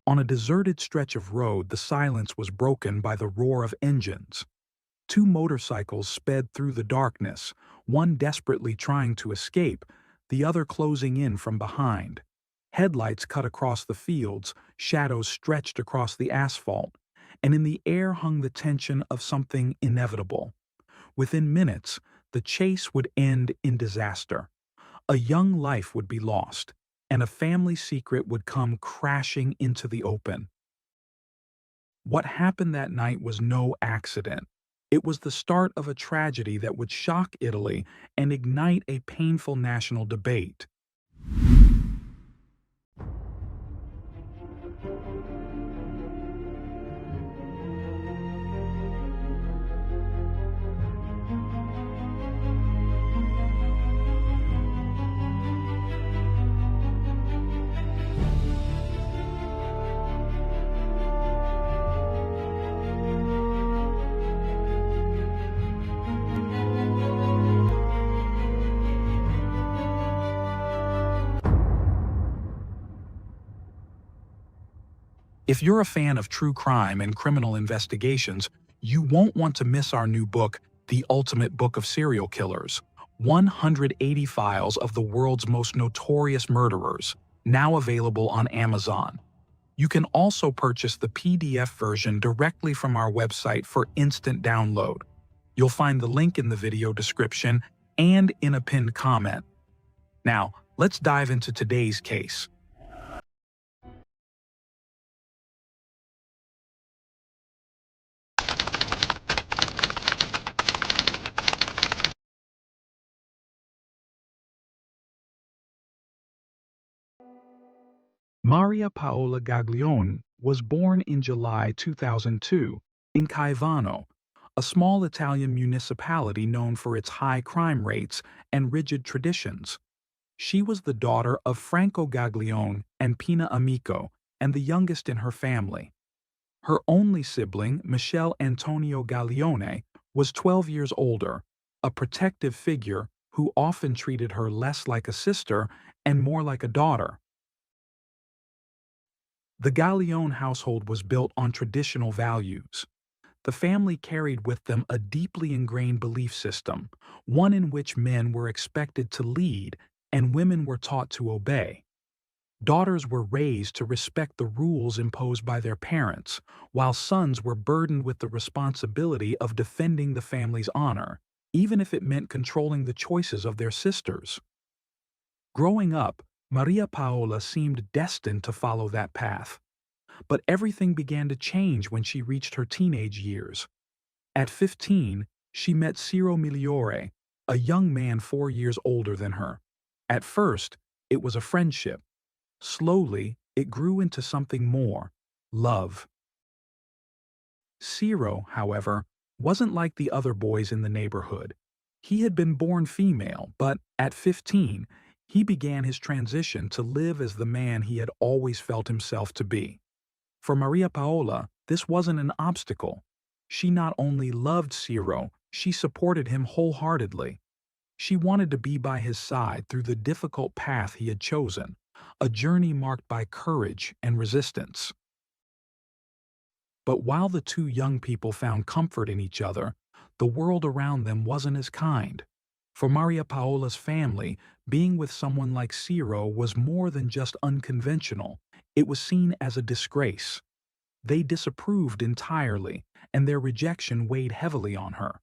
On a deserted stretch of road, the silence was broken by the roar of engines. Two motorcycles sped through the darkness, one desperately trying to escape, the other closing in from behind. Headlights cut across the fields, shadows stretched across the asphalt, and in the air hung the tension of something inevitable. Within minutes, the chase would end in disaster. A young life would be lost, and a family secret would come crashing into the open. What happened that night was no accident. It was the start of a tragedy that would shock Italy and ignite a painful national debate. If you're a fan of true crime and criminal investigations, you won't want to miss our new book, The Ultimate Book of Serial Killers: 180 Files of the World's Most Notorious Murderers, now available on Amazon. You can also purchase the PDF version directly from our website for instant download. You'll find the link in the video description and in a pinned comment. Now, let's dive into today's case. Maria Paola Gaglione was born in July 2002 in Caivano, a small Italian municipality known for its high crime rates and rigid traditions. She was the daughter of Franco Gaglione and Pina Amico, and the youngest in her family. Her only sibling, Michele Antonio Gaglione, was 12 years older, a protective figure who often treated her less like a sister and more like a daughter. The Gaglione household was built on traditional values. The family carried with them a deeply ingrained belief system, one in which men were expected to lead and women were taught to obey. Daughters were raised to respect the rules imposed by their parents, while sons were burdened with the responsibility of defending the family's honor, even if it meant controlling the choices of their sisters. Growing up, Maria Paola seemed destined to follow that path. But everything began to change when she reached her teenage years. At 15, she met Ciro Migliore, a young man 4 years older than her. At first, it was a friendship. Slowly, it grew into something more: love. Ciro, however, wasn't like the other boys in the neighborhood. He had been born female, but at 15, he began his transition to live as the man he had always felt himself to be. For Maria Paola, this wasn't an obstacle. She not only loved Ciro, she supported him wholeheartedly. She wanted to be by his side through the difficult path he had chosen, a journey marked by courage and resistance. But while the two young people found comfort in each other, the world around them wasn't as kind. For Maria Paola's family, being with someone like Ciro was more than just unconventional. It was seen as a disgrace. They disapproved entirely, and their rejection weighed heavily on her.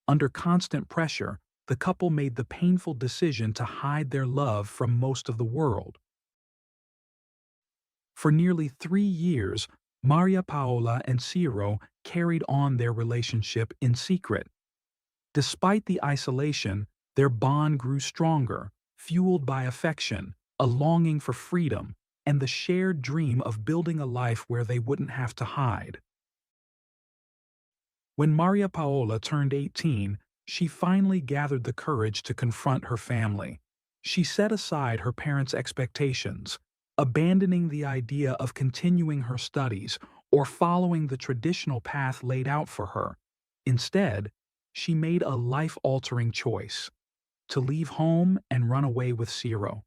Under constant pressure, the couple made the painful decision to hide their love from most of the world. For nearly 3 years, Maria Paola and Ciro carried on their relationship in secret. Despite the isolation, their bond grew stronger, fueled by affection, a longing for freedom, and the shared dream of building a life where they wouldn't have to hide. When Maria Paola turned 18, she finally gathered the courage to confront her family. She set aside her parents' expectations, abandoning the idea of continuing her studies or following the traditional path laid out for her. Instead, she made a life-altering choice: to leave home and run away with Ciro.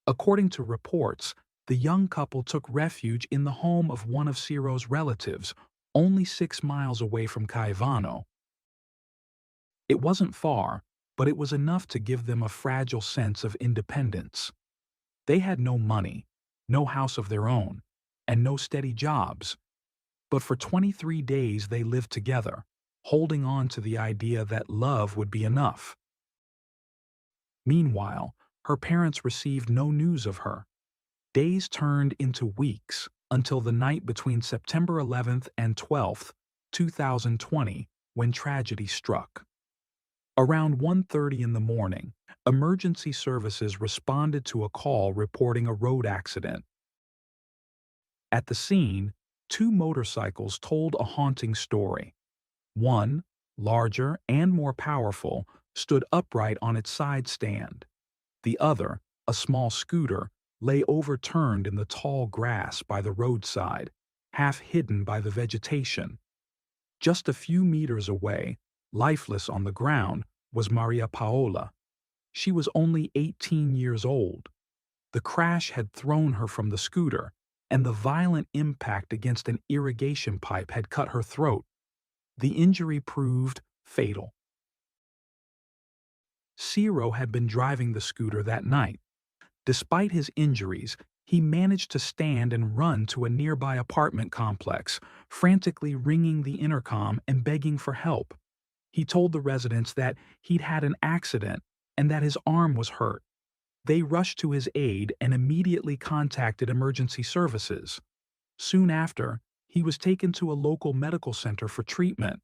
According to reports, The young couple took refuge in the home of one of Ciro's relatives, only 6 miles away from Caivano. It wasn't far, but it was enough to give them a fragile sense of independence. They had no money, no house of their own, and no steady jobs. But for 23 days they lived together, holding on to the idea that love would be enough. Meanwhile, her parents received no news of her. Days turned into weeks until the night between September 11th and 12th, 2020, when tragedy struck. Around 1:30 in the morning, emergency services responded to a call reporting a road accident. At the scene, two motorcycles told a haunting story. One, larger and more powerful, stood upright on its side stand. The other, a small scooter, lay overturned in the tall grass by the roadside, half hidden by the vegetation. Just a few meters away, lifeless on the ground, was Maria Paola. She was only 18 years old. The crash had thrown her from the scooter, and the violent impact against an irrigation pipe had cut her throat. The injury proved fatal. Ciro had been driving the scooter that night. Despite his injuries, he managed to stand and run to a nearby apartment complex, frantically ringing the intercom and begging for help. He told the residents that he'd had an accident and that his arm was hurt. They rushed to his aid and immediately contacted emergency services. Soon after, he was taken to a local medical center for treatment.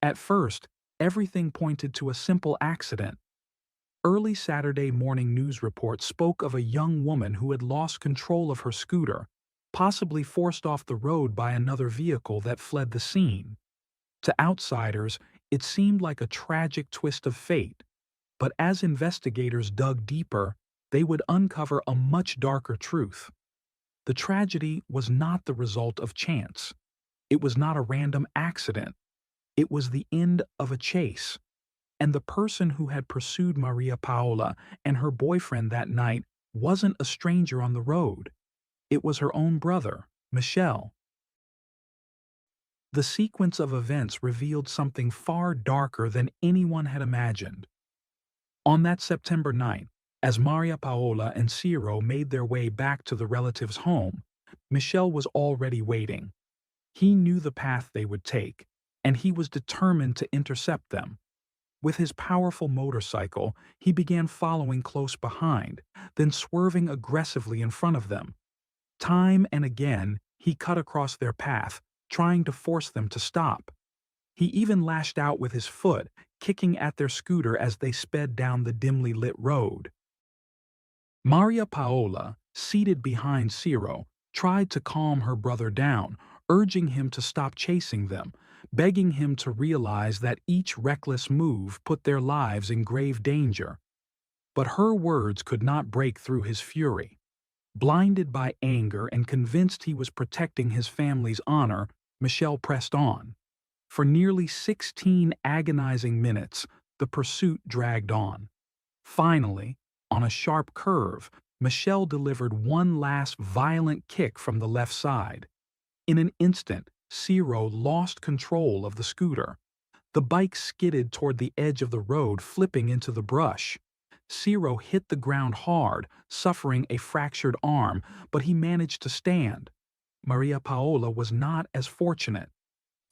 At first, everything pointed to a simple accident. Early Saturday morning news reports spoke of a young woman who had lost control of her scooter, possibly forced off the road by another vehicle that fled the scene. To outsiders, it seemed like a tragic twist of fate, but as investigators dug deeper, they would uncover a much darker truth. The tragedy was not the result of chance. It was not a random accident. It was the end of a chase. And the person who had pursued Maria Paola and her boyfriend that night wasn't a stranger on the road. It was her own brother, Michel. The sequence of events revealed something far darker than anyone had imagined. On that September night, as Maria Paola and Ciro made their way back to the relative's home, Michel was already waiting. He knew the path they would take, and he was determined to intercept them. With his powerful motorcycle, he began following close behind, then swerving aggressively in front of them. Time and again, he cut across their path, trying to force them to stop. He even lashed out with his foot, kicking at their scooter as they sped down the dimly lit road. Maria Paola, seated behind Ciro, tried to calm her brother down, urging him to stop chasing them, begging him to realize that each reckless move put their lives in grave danger. But her words could not break through his fury. Blinded by anger and convinced he was protecting his family's honor, Michel pressed on. For nearly 16 agonizing minutes, the pursuit dragged on. Finally, on a sharp curve, Michel delivered one last violent kick from the left side. In an instant, Ciro lost control of the scooter. The bike skidded toward the edge of the road, flipping into the brush. Ciro hit the ground hard, suffering a fractured arm, but he managed to stand. Maria Paola was not as fortunate.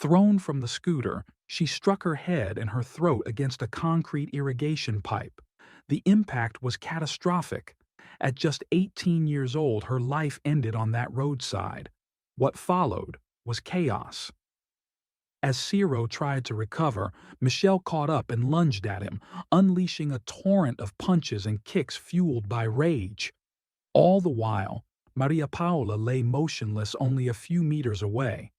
Thrown from the scooter, she struck her head and her throat against a concrete irrigation pipe. The impact was catastrophic. At just 18 years old, her life ended on that roadside. What followed was chaos. As Ciro tried to recover, Michel caught up and lunged at him, unleashing a torrent of punches and kicks fueled by rage. All the while, Maria Paola lay motionless only a few meters away.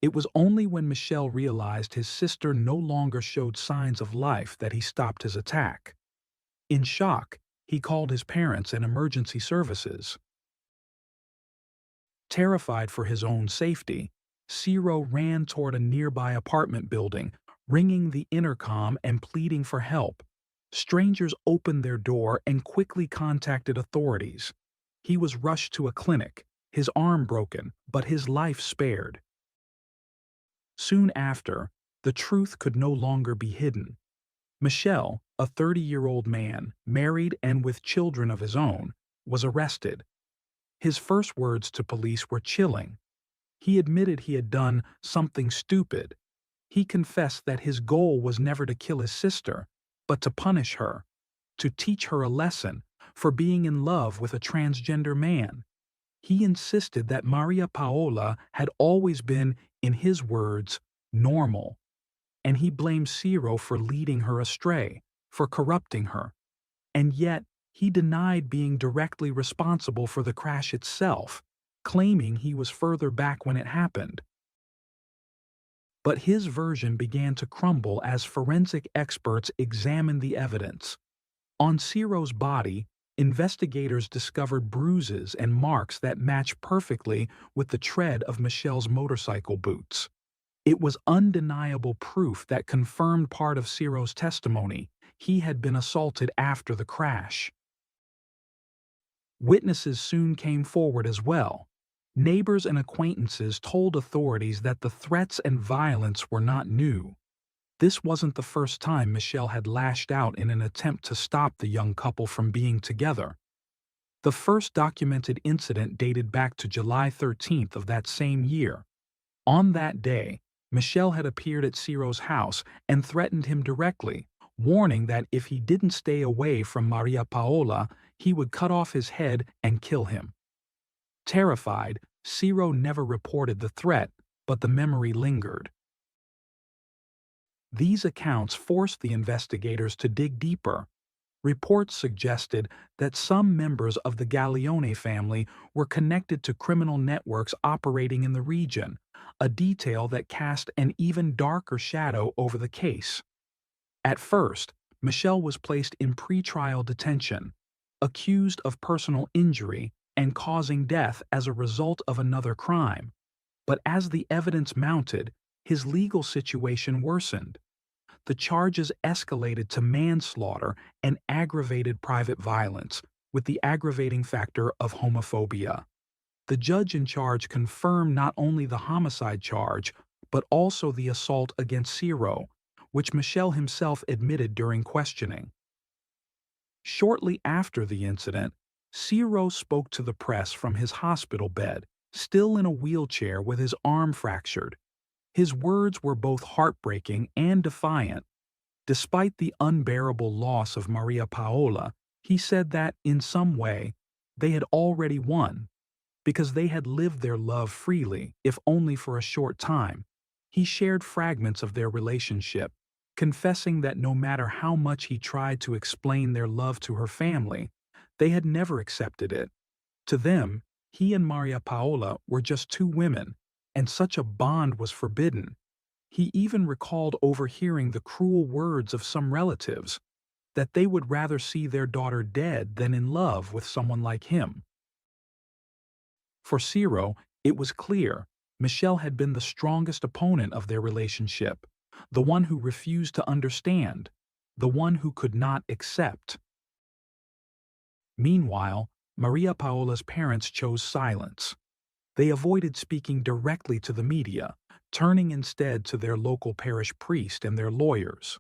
It was only when Michel realized his sister no longer showed signs of life that he stopped his attack. In shock, he called his parents and emergency services. Terrified for his own safety, Ciro ran toward a nearby apartment building, ringing the intercom and pleading for help. Strangers opened their door and quickly contacted authorities. He was rushed to a clinic, his arm broken, but his life spared. Soon after, the truth could no longer be hidden. Michel, a 30-year-old man, married and with children of his own, was arrested. His first words to police were chilling. He admitted he had done something stupid. He confessed that his goal was never to kill his sister, but to punish her, to teach her a lesson for being in love with a transgender man. He insisted that Maria Paola had always been, in his words, normal, and he blamed Ciro for leading her astray, for corrupting her. And yet, he denied being directly responsible for the crash itself, claiming he was further back when it happened. But his version began to crumble as forensic experts examined the evidence. On Ciro's body, investigators discovered bruises and marks that matched perfectly with the tread of Michel's motorcycle boots. It was undeniable proof that confirmed part of Ciro's testimony. He had been assaulted after the crash. Witnesses soon came forward as well. Neighbors and acquaintances told authorities that the threats and violence were not new. This wasn't the first time Michel had lashed out in an attempt to stop the young couple from being together. The first documented incident dated back to July 13th of that same year. On that day, Michel had appeared at Ciro's house and threatened him directly, warning that if he didn't stay away from Maria Paola, he would cut off his head and kill him. Terrified, Ciro never reported the threat, but the memory lingered. These accounts forced the investigators to dig deeper. Reports suggested that some members of the Gaglione family were connected to criminal networks operating in the region, a detail that cast an even darker shadow over the case. At first, Michel was placed in pretrial detention, accused of personal injury and causing death as a result of another crime. But as the evidence mounted, his legal situation worsened. The charges escalated to manslaughter and aggravated private violence, with the aggravating factor of homophobia. The judge in charge confirmed not only the homicide charge, but also the assault against Ciro, which Michel himself admitted during questioning. Shortly after the incident, Ciro spoke to the press from his hospital bed, still in a wheelchair with his arm fractured. His words were both heartbreaking and defiant. Despite the unbearable loss of Maria Paola, he said that, in some way, they had already won, because they had lived their love freely, if only for a short time. He shared fragments of their relationship, confessing that no matter how much he tried to explain their love to her family, they had never accepted it. To them, he and Maria Paola were just two women, and such a bond was forbidden. He even recalled overhearing the cruel words of some relatives, that they would rather see their daughter dead than in love with someone like him. For Ciro, it was clear Michel had been the strongest opponent of their relationship, the one who refused to understand, the one who could not accept. Meanwhile, Maria Paola's parents chose silence. They avoided speaking directly to the media, turning instead to their local parish priest and their lawyers.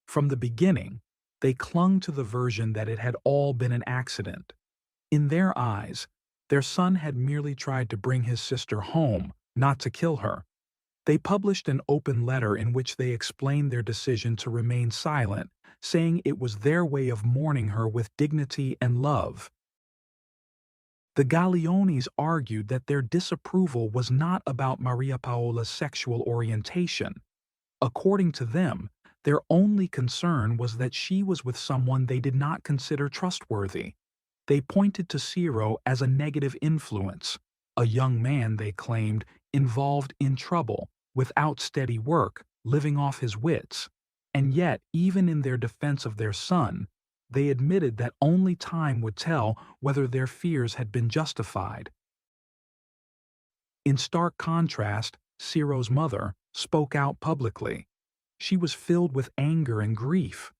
From the beginning, they clung to the version that it had all been an accident. In their eyes, their son had merely tried to bring his sister home, not to kill her. They published an open letter in which they explained their decision to remain silent, saying it was their way of mourning her with dignity and love. The Gagliones argued that their disapproval was not about Maria Paola's sexual orientation. According to them, their only concern was that she was with someone they did not consider trustworthy. They pointed to Ciro as a negative influence, a young man, they claimed, involved in trouble, without steady work, living off his wits. And yet, even in their defense of their son, they admitted that only time would tell whether their fears had been justified. In stark contrast, Ciro's mother spoke out publicly. She was filled with anger and grief.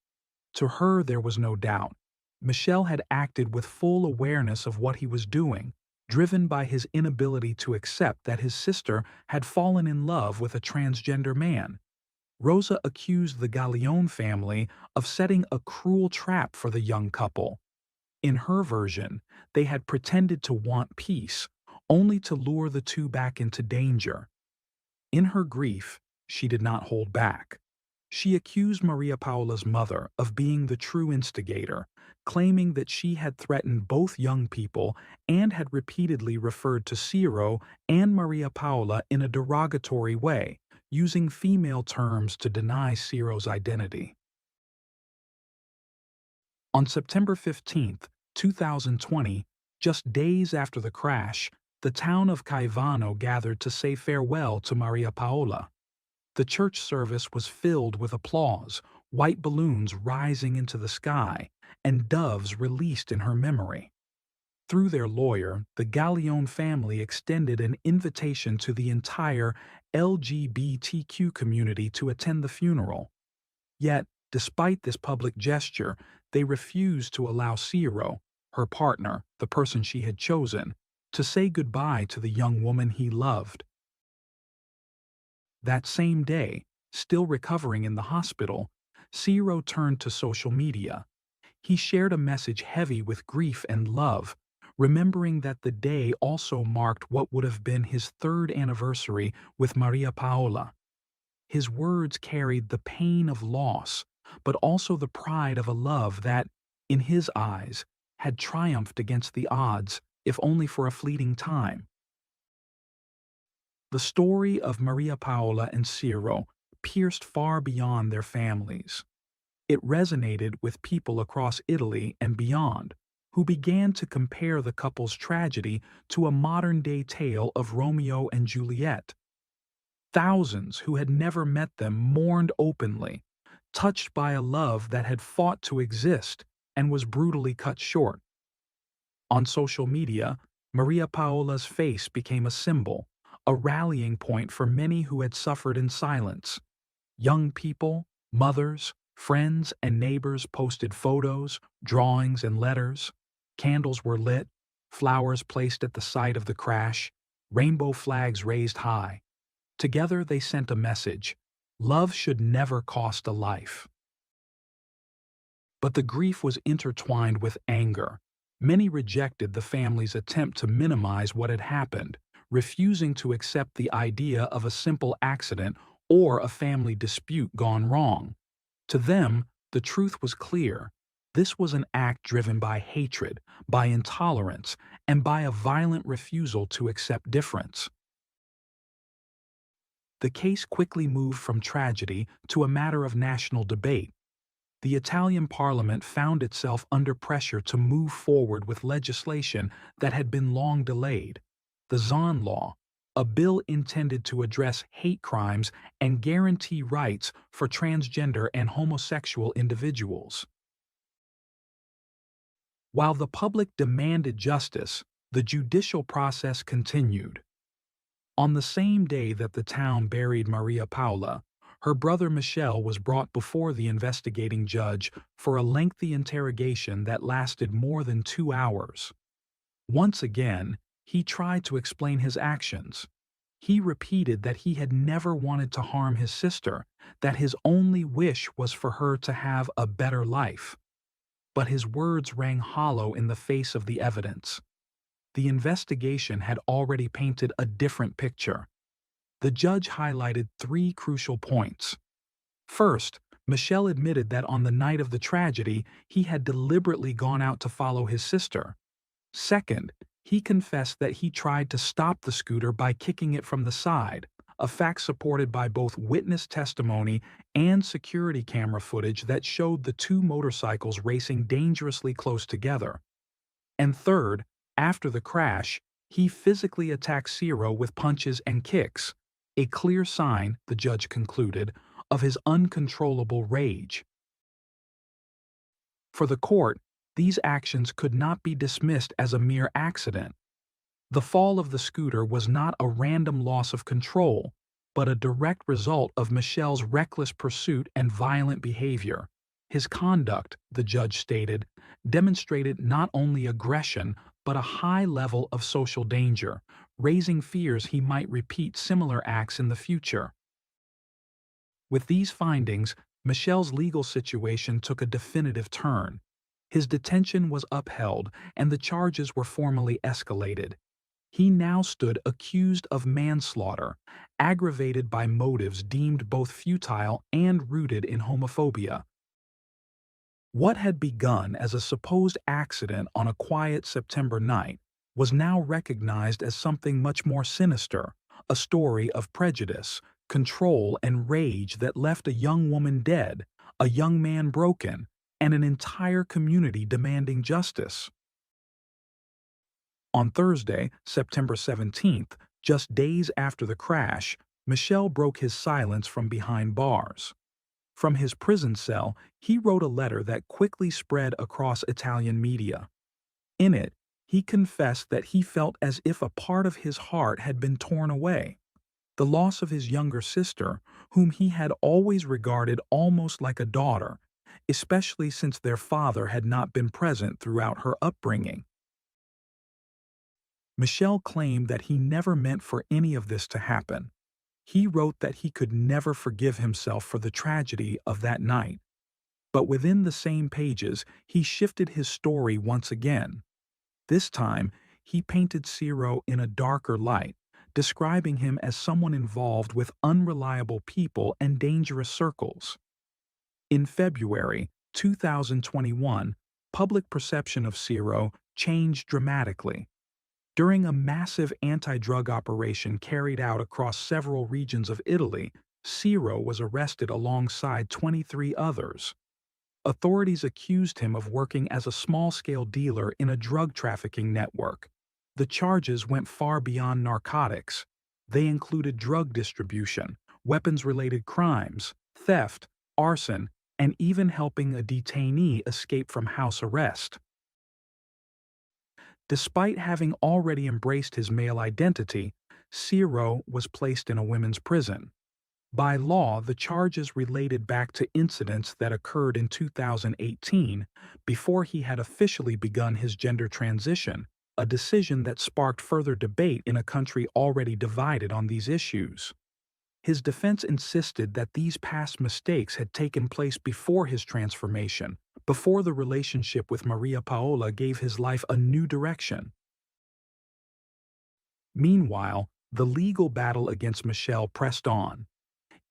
To her there was no doubt. Michel had acted with full awareness of what he was doing, driven by his inability to accept that his sister had fallen in love with a transgender man. Rosa accused the Gallione family of setting a cruel trap for the young couple. In her version, they had pretended to want peace, only to lure the two back into danger. In her grief, she did not hold back. She accused Maria Paola's mother of being the true instigator, claiming that she had threatened both young people and had repeatedly referred to Ciro and Maria Paola in a derogatory way, using female terms to deny Ciro's identity. On September 15, 2020, just days after the crash, the town of Caivano gathered to say farewell to Maria Paola. The church service was filled with applause, white balloons rising into the sky, and doves released in her memory. Through their lawyer, the Gallione family extended an invitation to the entire LGBTQ community to attend the funeral. Yet, despite this public gesture, they refused to allow Ciro, her partner, the person she had chosen, to say goodbye to the young woman he loved. That same day, still recovering in the hospital, Ciro turned to social media. He shared a message heavy with grief and love, remembering that the day also marked what would have been his third anniversary with Maria Paola. His words carried the pain of loss, but also the pride of a love that, in his eyes, had triumphed against the odds, if only for a fleeting time. The story of Maria Paola and Ciro pierced far beyond their families. It resonated with people across Italy and beyond, who began to compare the couple's tragedy to a modern-day tale of Romeo and Juliet. Thousands who had never met them mourned openly, touched by a love that had fought to exist and was brutally cut short. On social media, Maria Paola's face became a symbol, a rallying point for many who had suffered in silence. Young people, mothers, friends, and neighbors posted photos, drawings, and letters. Candles were lit, flowers placed at the site of the crash, rainbow flags raised high. Together they sent a message: love should never cost a life. But the grief was intertwined with anger. Many rejected the family's attempt to minimize what had happened, refusing to accept the idea of a simple accident or a family dispute gone wrong. To them, the truth was clear. This was an act driven by hatred, by intolerance, and by a violent refusal to accept difference. The case quickly moved from tragedy to a matter of national debate. The Italian parliament found itself under pressure to move forward with legislation that had been long delayed: the Zan Law, a bill intended to address hate crimes and guarantee rights for transgender and homosexual individuals. While the public demanded justice, the judicial process continued. On the same day that the town buried Maria Paola, her brother Michel was brought before the investigating judge for a lengthy interrogation that lasted more than 2 hours. Once again, he tried to explain his actions. He repeated that he had never wanted to harm his sister, that his only wish was for her to have a better life. But his words rang hollow in the face of the evidence. The investigation had already painted a different picture. The judge highlighted 3 crucial points. First, Michel admitted that on the night of the tragedy, he had deliberately gone out to follow his sister. Second, he confessed that he tried to stop the scooter by kicking it from the side, a fact supported by both witness testimony and security camera footage that showed the 2 motorcycles racing dangerously close together. And third, after the crash, he physically attacked Ciro with punches and kicks, a clear sign, the judge concluded, of his uncontrollable rage. For the court, these actions could not be dismissed as a mere accident. The fall of the scooter was not a random loss of control, but a direct result of Michel's reckless pursuit and violent behavior. His conduct, the judge stated, demonstrated not only aggression but a high level of social danger, raising fears he might repeat similar acts in the future. With these findings, Michel's legal situation took a definitive turn. His detention was upheld and the charges were formally escalated. He now stood accused of manslaughter, aggravated by motives deemed both futile and rooted in homophobia. What had begun as a supposed accident on a quiet September night was now recognized as something much more sinister, a story of prejudice, control, and rage that left a young woman dead, a young man broken, and an entire community demanding justice. On Thursday, September 17th, just days after the crash, Michel broke his silence from behind bars. From his prison cell, he wrote a letter that quickly spread across Italian media. In it, he confessed that he felt as if a part of his heart had been torn away. The loss of his younger sister, whom he had always regarded almost like a daughter, especially since their father had not been present throughout her upbringing. Michel claimed that he never meant for any of this to happen. He wrote that he could never forgive himself for the tragedy of that night. But within the same pages, he shifted his story once again. This time, he painted Ciro in a darker light, describing him as someone involved with unreliable people and dangerous circles. In February 2021, public perception of Ciro changed dramatically. During a massive anti-drug operation carried out across several regions of Italy, Ciro was arrested alongside 23 others. Authorities accused him of working as a small-scale dealer in a drug trafficking network. The charges went far beyond narcotics. They included drug distribution, weapons-related crimes, theft, arson, and even helping a detainee escape from house arrest. Despite having already embraced his male identity, Ciro was placed in a women's prison. By law, the charges related back to incidents that occurred in 2018, before he had officially begun his gender transition, a decision that sparked further debate in a country already divided on these issues. His defense insisted that these past mistakes had taken place before his transformation, before the relationship with Maria Paola gave his life a new direction. Meanwhile, the legal battle against Michel pressed on.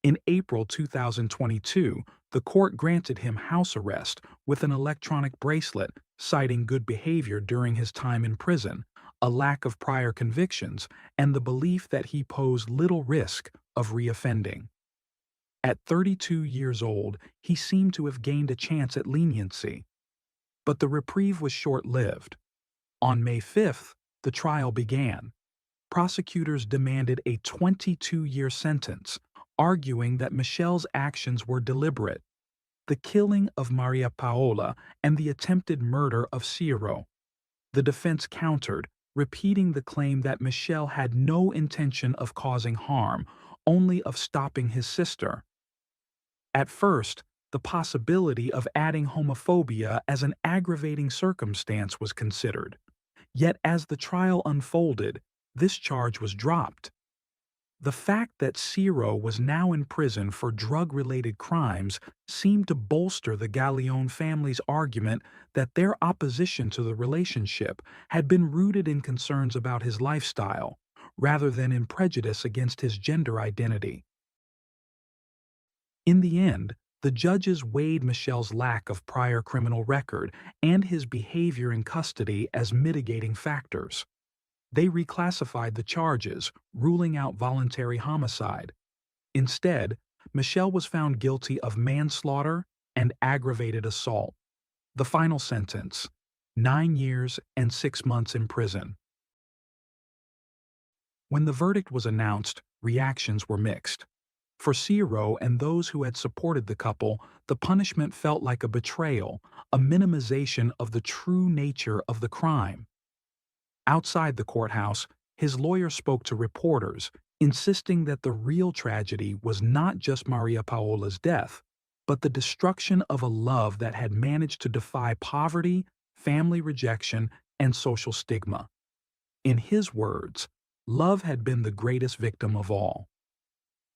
In April 2022, the court granted him house arrest with an electronic bracelet, citing good behavior during his time in prison, a lack of prior convictions, and the belief that he posed little risk of reoffending. At 32 years old, he seemed to have gained a chance at leniency. But the reprieve was short-lived. On May 5th, the trial began. Prosecutors demanded a 22-year sentence, arguing that Michel's actions were deliberate. The killing of Maria Paola and the attempted murder of Ciro. The defense countered, repeating the claim that Michel had no intention of causing harm, only of stopping his sister. At first, the possibility of adding homophobia as an aggravating circumstance was considered. Yet as the trial unfolded, this charge was dropped. The fact that Ciro was now in prison for drug-related crimes seemed to bolster the Galleone family's argument that their opposition to the relationship had been rooted in concerns about his lifestyle, rather than in prejudice against his gender identity. In the end, the judges weighed Michel's lack of prior criminal record and his behavior in custody as mitigating factors. They reclassified the charges, ruling out voluntary homicide. Instead, Michel was found guilty of manslaughter and aggravated assault. The final sentence: 9 years and 6 months in prison. When the verdict was announced, reactions were mixed. For Ciro and those who had supported the couple, the punishment felt like a betrayal, a minimization of the true nature of the crime. Outside the courthouse, his lawyer spoke to reporters, insisting that the real tragedy was not just Maria Paola's death, but the destruction of a love that had managed to defy poverty, family rejection, and social stigma. In his words, love had been the greatest victim of all.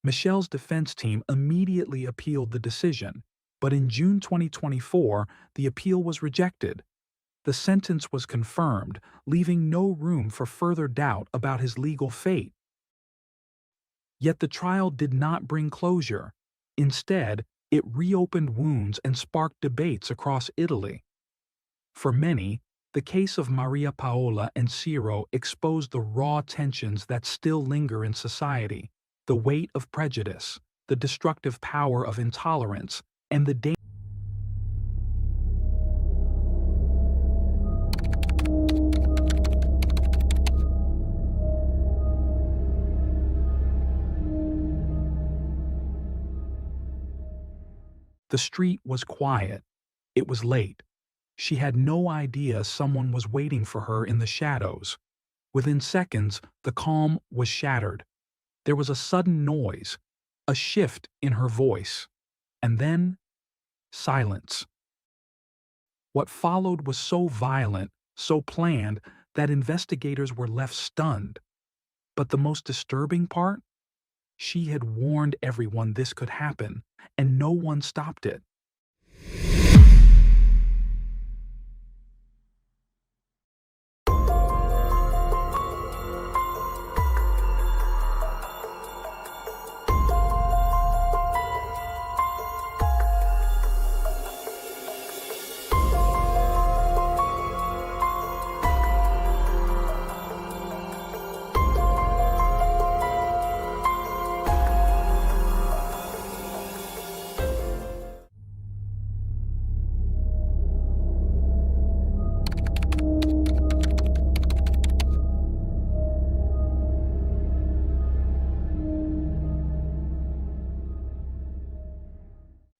Michelle's defense team immediately appealed the decision, but in June 2024, the appeal was rejected. The sentence was confirmed, leaving no room for further doubt about his legal fate. Yet the trial did not bring closure. Instead, it reopened wounds and sparked debates across Italy. For many, the case of Maria Paola and Ciro exposed the raw tensions that still linger in society, the weight of prejudice, the destructive power of intolerance, and the danger. The street was quiet. It was late. She had no idea someone was waiting for her in the shadows. Within seconds, the calm was shattered. There was a sudden noise, a shift in her voice, and then silence. What followed was so violent, so planned, that investigators were left stunned. But the most disturbing part? She had warned everyone this could happen, and no one stopped it.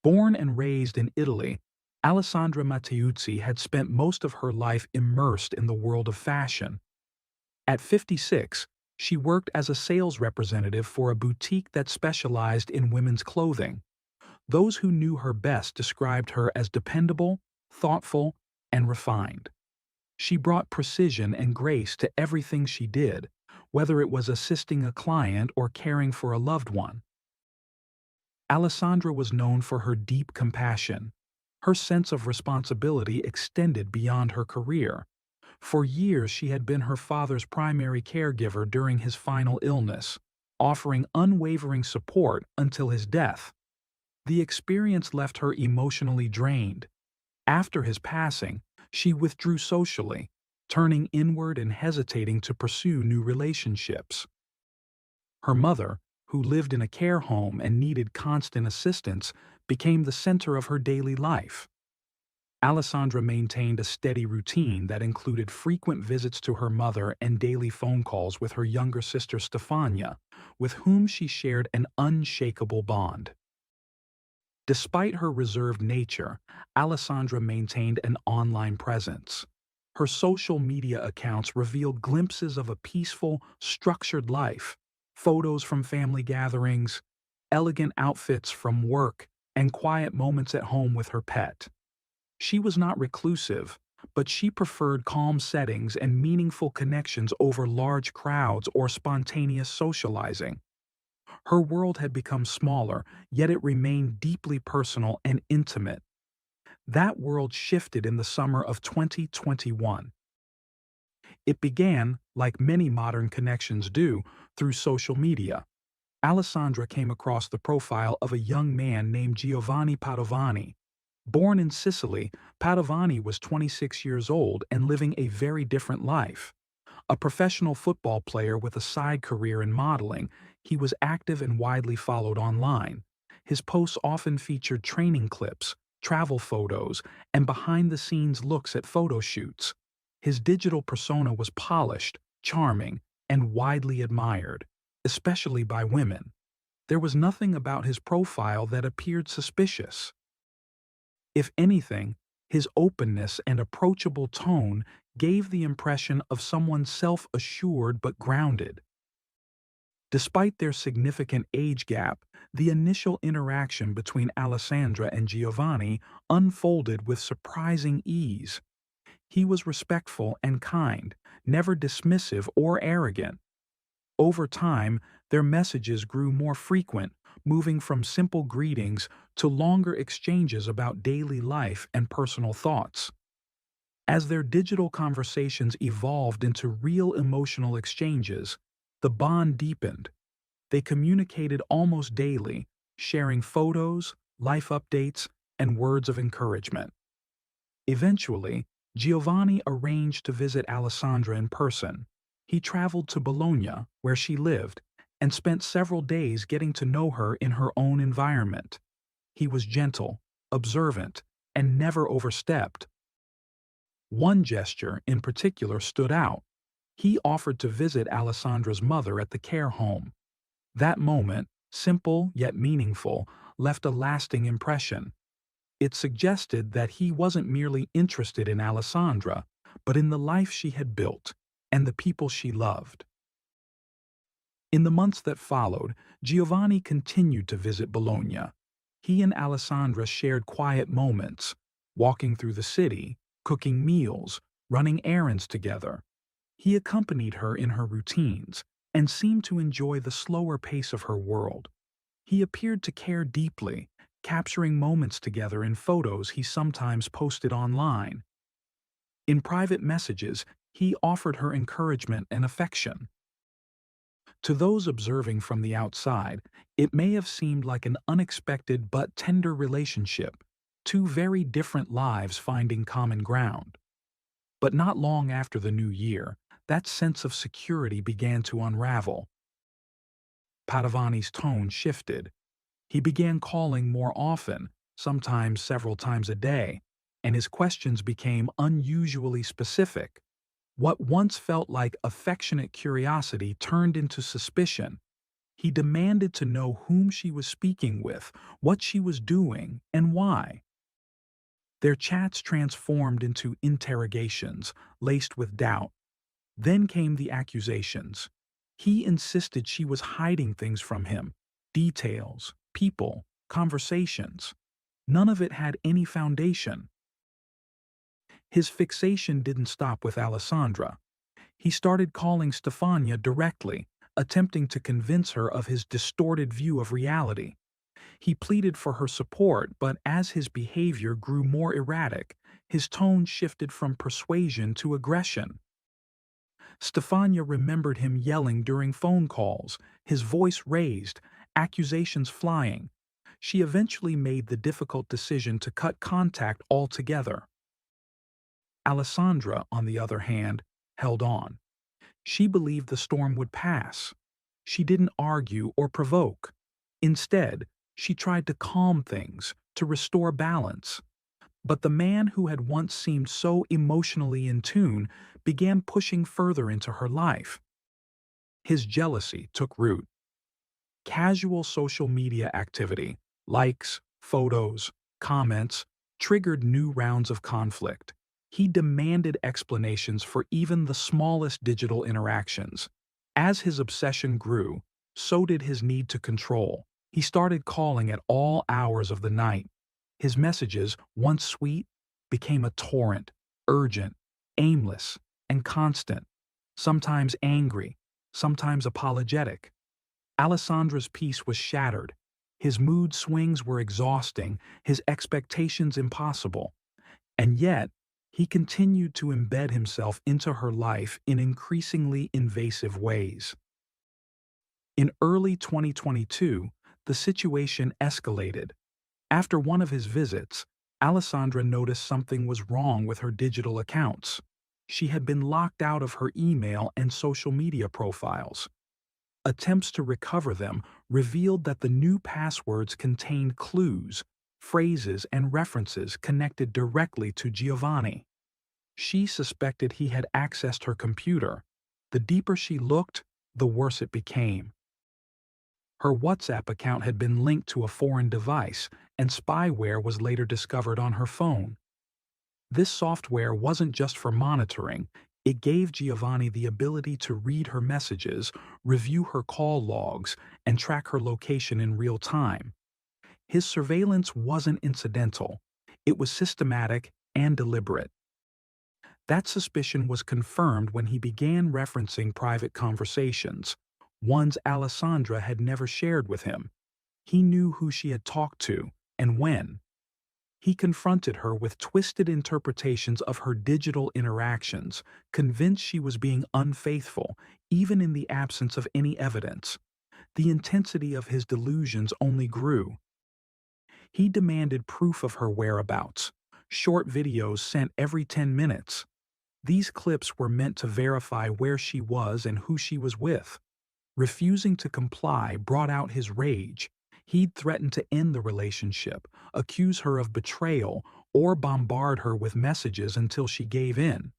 Born and raised in Italy, Alessandra Matteuzzi had spent most of her life immersed in the world of fashion. At 56, she worked as a sales representative for a boutique that specialized in women's clothing. Those who knew her best described her as dependable, thoughtful, and refined. She brought precision and grace to everything she did, whether it was assisting a client or caring for a loved one. Alessandra was known for her deep compassion. Her sense of responsibility extended beyond her career. For years, she had been her father's primary caregiver during his final illness, offering unwavering support until his death. The experience left her emotionally drained. After his passing, she withdrew socially, turning inward and hesitating to pursue new relationships. Her mother, who lived in a care home and needed constant assistance, became the center of her daily life. Alessandra maintained a steady routine that included frequent visits to her mother and daily phone calls with her younger sister Stefania, with whom she shared an unshakable bond. Despite her reserved nature, Alessandra maintained an online presence. Her social media accounts revealed glimpses of a peaceful, structured life, photos from family gatherings, elegant outfits from work, and quiet moments at home with her pet. She was not reclusive, but she preferred calm settings and meaningful connections over large crowds or spontaneous socializing. Her world had become smaller, yet it remained deeply personal and intimate. That world shifted in the summer of 2021. It began, like many modern connections do, through social media. Alessandra came across the profile of a young man named Giovanni Padovani. Born in Sicily, Padovani was 26 years old and living a very different life. A professional football player with a side career in modeling, he was active and widely followed online. His posts often featured training clips, travel photos, and behind-the-scenes looks at photo shoots. His digital persona was polished, charming, and widely admired, especially by women. There was nothing about his profile that appeared suspicious. If anything, his openness and approachable tone gave the impression of someone self-assured but grounded. Despite their significant age gap, the initial interaction between Alessandra and Giovanni unfolded with surprising ease. He was respectful and kind, never dismissive or arrogant. Over time, their messages grew more frequent, moving from simple greetings to longer exchanges about daily life and personal thoughts. As their digital conversations evolved into real emotional exchanges, the bond deepened. They communicated almost daily, sharing photos, life updates, and words of encouragement. Eventually, Giovanni arranged to visit Alessandra in person. He traveled to Bologna, where she lived, and spent several days getting to know her in her own environment. He was gentle, observant, and never overstepped. One gesture in particular stood out. He offered to visit Alessandra's mother at the care home. That moment, simple yet meaningful, left a lasting impression. It suggested that he wasn't merely interested in Alessandra, but in the life she had built and the people she loved. In the months that followed, Giovanni continued to visit Bologna. He and Alessandra shared quiet moments, walking through the city, cooking meals, running errands together. He accompanied her in her routines and seemed to enjoy the slower pace of her world. He appeared to care deeply, capturing moments together in photos he sometimes posted online. In private messages, he offered her encouragement and affection. To those observing from the outside, it may have seemed like an unexpected but tender relationship, two very different lives finding common ground. But not long after the new year, that sense of security began to unravel. Padovani's tone shifted. He began calling more often, sometimes several times a day, and his questions became unusually specific. What once felt like affectionate curiosity turned into suspicion. He demanded to know whom she was speaking with, what she was doing, and why. Their chats transformed into interrogations, laced with doubt. Then came the accusations. He insisted she was hiding things from him, details, people, conversations. None of it had any foundation. His fixation didn't stop with Alessandra. He started calling Stefania directly, attempting to convince her of his distorted view of reality. He pleaded for her support, but as his behavior grew more erratic, his tone shifted from persuasion to aggression. Stefania remembered him yelling during phone calls, his voice raised, accusations flying. She eventually made the difficult decision to cut contact altogether. Alessandra, on the other hand, held on. She believed the storm would pass. She didn't argue or provoke. Instead, she tried to calm things, to restore balance. But the man who had once seemed so emotionally in tune began pushing further into her life. His jealousy took root. Casual social media activity, likes, photos, comments, triggered new rounds of conflict. He demanded explanations for even the smallest digital interactions. As his obsession grew, so did his need to control. He started calling at all hours of the night. His messages, once sweet, became a torrent, urgent, aimless, and constant, sometimes angry, sometimes apologetic. Alessandra's peace was shattered. His mood swings were exhausting, his expectations impossible. And yet, he continued to embed himself into her life in increasingly invasive ways. In early 2022, the situation escalated. After one of his visits, Alessandra noticed something was wrong with her digital accounts. She had been locked out of her email and social media profiles. Attempts to recover them revealed that the new passwords contained clues, phrases, and references connected directly to Giovanni. She suspected he had accessed her computer. The deeper she looked, the worse it became. Her WhatsApp account had been linked to a foreign device, and spyware was later discovered on her phone. This software wasn't just for monitoring, It gave Giovanni the ability to read her messages, review her call logs, and track her location in real time. His surveillance wasn't incidental, it was systematic and deliberate. That suspicion was confirmed when he began referencing private conversations, ones Alessandra had never shared with him. He knew who she had talked to and when. He confronted her with twisted interpretations of her digital interactions, convinced she was being unfaithful, even in the absence of any evidence. The intensity of his delusions only grew. He demanded proof of her whereabouts, short videos sent every 10 minutes. These clips were meant to verify where she was and who she was with. Refusing to comply brought out his rage. He'd threaten to end the relationship, accuse her of betrayal, or bombard her with messages until she gave in.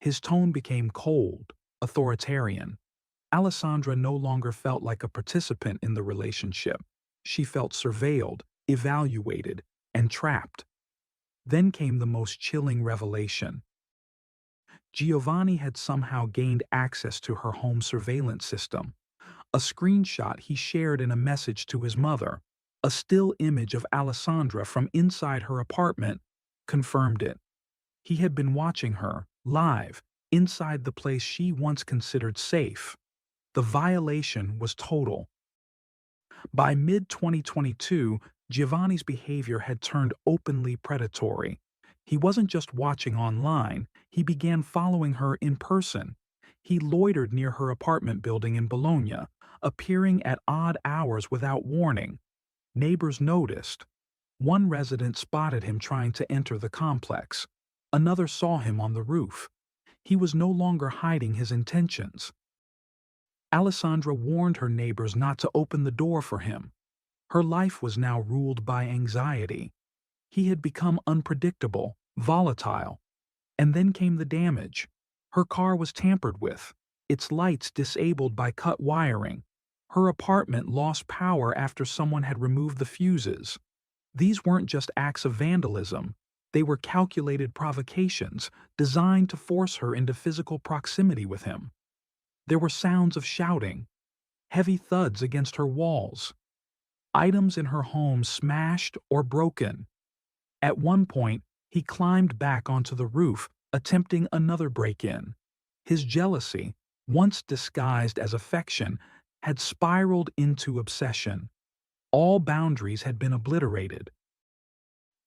His tone became cold, authoritarian. Alessandra no longer felt like a participant in the relationship. She felt surveilled, evaluated, and trapped. Then came the most chilling revelation. Giovanni had somehow gained access to her home surveillance system. A screenshot he shared in a message to his mother, a still image of Alessandra from inside her apartment, confirmed it. He had been watching her, live, inside the place she once considered safe. The violation was total. By mid-2022, Giovanni's behavior had turned openly predatory. He wasn't just watching online, he began following her in person. He loitered near her apartment building in Bologna, appearing at odd hours without warning. Neighbors noticed. One resident spotted him trying to enter the complex. Another saw him on the roof. He was no longer hiding his intentions. Alessandra warned her neighbors not to open the door for him. Her life was now ruled by anxiety. He had become unpredictable, volatile. And then came the damage. Her car was tampered with, its lights disabled by cut wiring. Her apartment lost power after someone had removed the fuses. These weren't just acts of vandalism. They were calculated provocations designed to force her into physical proximity with him. There were sounds of shouting, heavy thuds against her walls, items in her home smashed or broken. At one point, he climbed back onto the roof, attempting another break-in. His jealousy, once disguised as affection, had spiraled into obsession. All boundaries had been obliterated.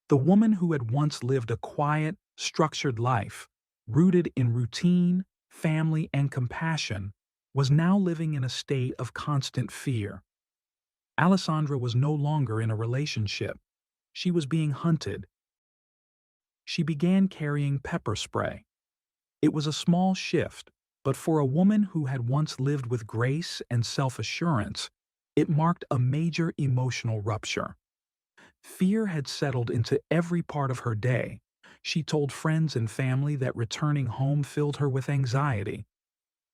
The woman who had once lived a quiet, structured life, rooted in routine, family, and compassion, was now living in a state of constant fear. Alessandra was no longer in a relationship. She was being hunted. She began carrying pepper spray. It was a small shift, but for a woman who had once lived with grace and self-assurance, it marked a major emotional rupture. Fear had settled into every part of her day. She told friends and family that returning home filled her with anxiety.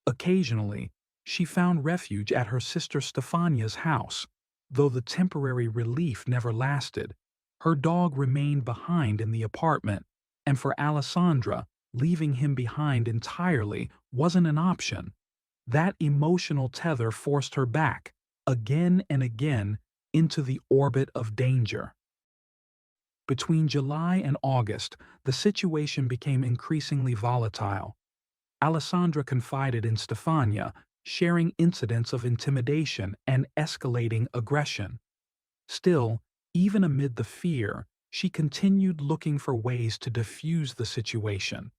Occasionally, she found refuge at her sister Stefania's house, though the temporary relief never lasted. Her dog remained behind in the apartment, and for Alessandra, leaving him behind entirely wasn't an option. That emotional tether forced her back, again and again, into the orbit of danger. Between July and August, the situation became increasingly volatile. Alessandra confided in Stefania, sharing incidents of intimidation and escalating aggression. Still, even amid the fear, she continued looking for ways to diffuse the situation.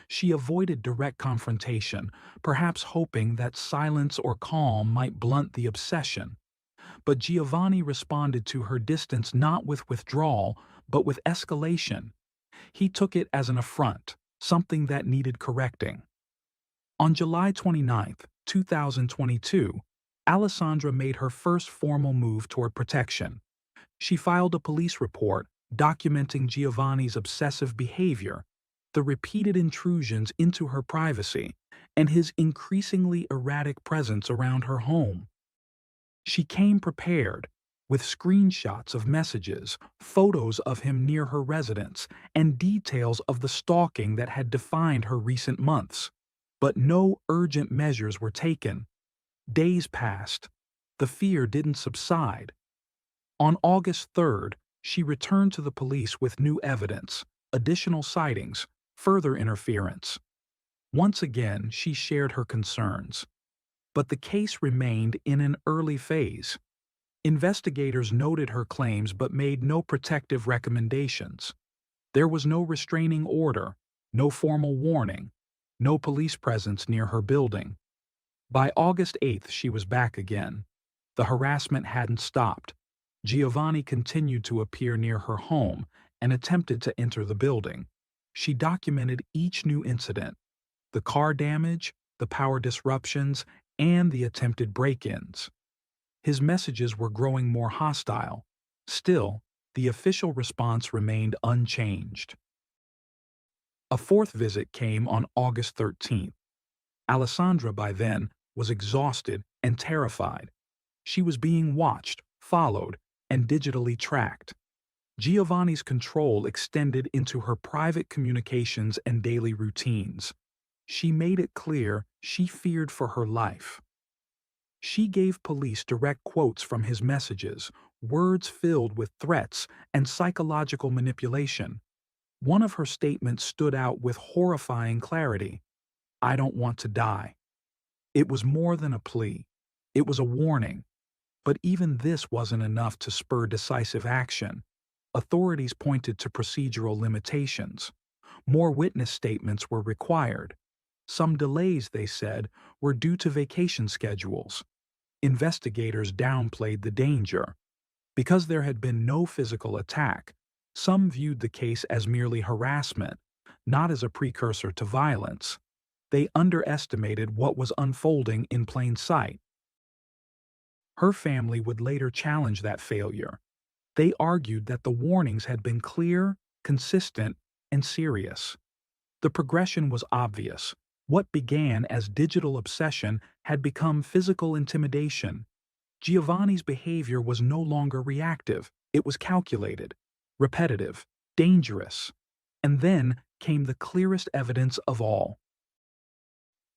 She avoided direct confrontation, perhaps hoping that silence or calm might blunt the obsession. But Giovanni responded to her distance not with withdrawal, but with escalation. He took it as an affront, something that needed correcting. On July 29, 2022, Alessandra made her first formal move toward protection. She filed a police report documenting Giovanni's obsessive behavior, the repeated intrusions into her privacy, and his increasingly erratic presence around her home. She came prepared, with screenshots of messages, photos of him near her residence, and details of the stalking that had defined her recent months. But no urgent measures were taken. Days passed. The fear didn't subside. On August 3rd, she returned to the police with new evidence, additional sightings, further interference. Once again, she shared her concerns. But the case remained in an early phase. Investigators noted her claims but made no protective recommendations. There was no restraining order, no formal warning, no police presence near her building. By August 8th, she was back again. The harassment hadn't stopped. Giovanni continued to appear near her home and attempted to enter the building. She documented each new incident: the car damage, the power disruptions, and the attempted break-ins. His messages were growing more hostile. Still, the official response remained unchanged. A fourth visit came on August 13th. Alessandra, by then, was exhausted and terrified. She was being watched, followed, and digitally tracked. Giovanni's control extended into her private communications and daily routines. She made it clear she feared for her life. She gave police direct quotes from his messages, words filled with threats and psychological manipulation. One of her statements stood out with horrifying clarity: "I don't want to die." It was more than a plea. It was a warning. But even this wasn't enough to spur decisive action. Authorities pointed to procedural limitations. More witness statements were required. Some delays, they said, were due to vacation schedules. Investigators downplayed the danger. Because there had been no physical attack, some viewed the case as merely harassment, not as a precursor to violence. They underestimated what was unfolding in plain sight. Her family would later challenge that failure. They argued that the warnings had been clear, consistent, and serious. The progression was obvious. What began as digital obsession had become physical intimidation. Giovanni's behavior was no longer reactive. It was calculated, repetitive, dangerous. And then came the clearest evidence of all.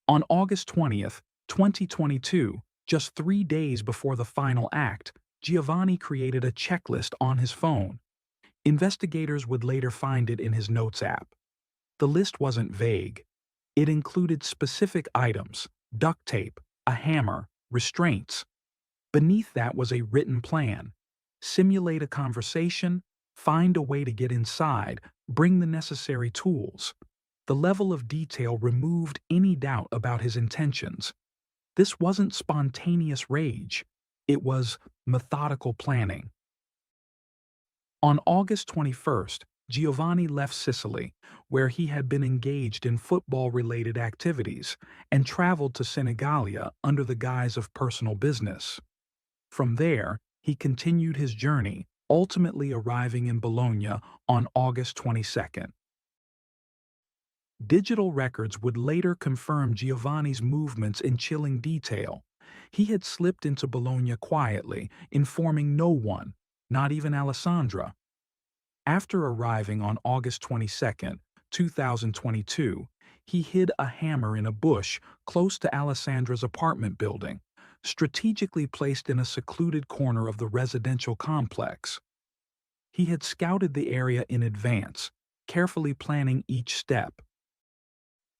On August 20th, 2022, just 3 days before the final act, Giovanni created a checklist on his phone. Investigators would later find it in his Notes app. The list wasn't vague. It included specific items: duct tape, a hammer, restraints. Beneath that was a written plan: simulate a conversation, find a way to get inside, bring the necessary tools. The level of detail removed any doubt about his intentions. This wasn't spontaneous rage. It was methodical planning. On August 21st, Giovanni left Sicily, where he had been engaged in football-related activities, and traveled to Senigallia under the guise of personal business. From there, he continued his journey, ultimately arriving in Bologna on August 22nd. Digital records would later confirm Giovanni's movements in chilling detail. He had slipped into Bologna quietly, informing no one, not even Alessandra. After arriving on August 22, 2022, he hid a hammer in a bush close to Alessandra's apartment building, strategically placed in a secluded corner of the residential complex. He had scouted the area in advance, carefully planning each step.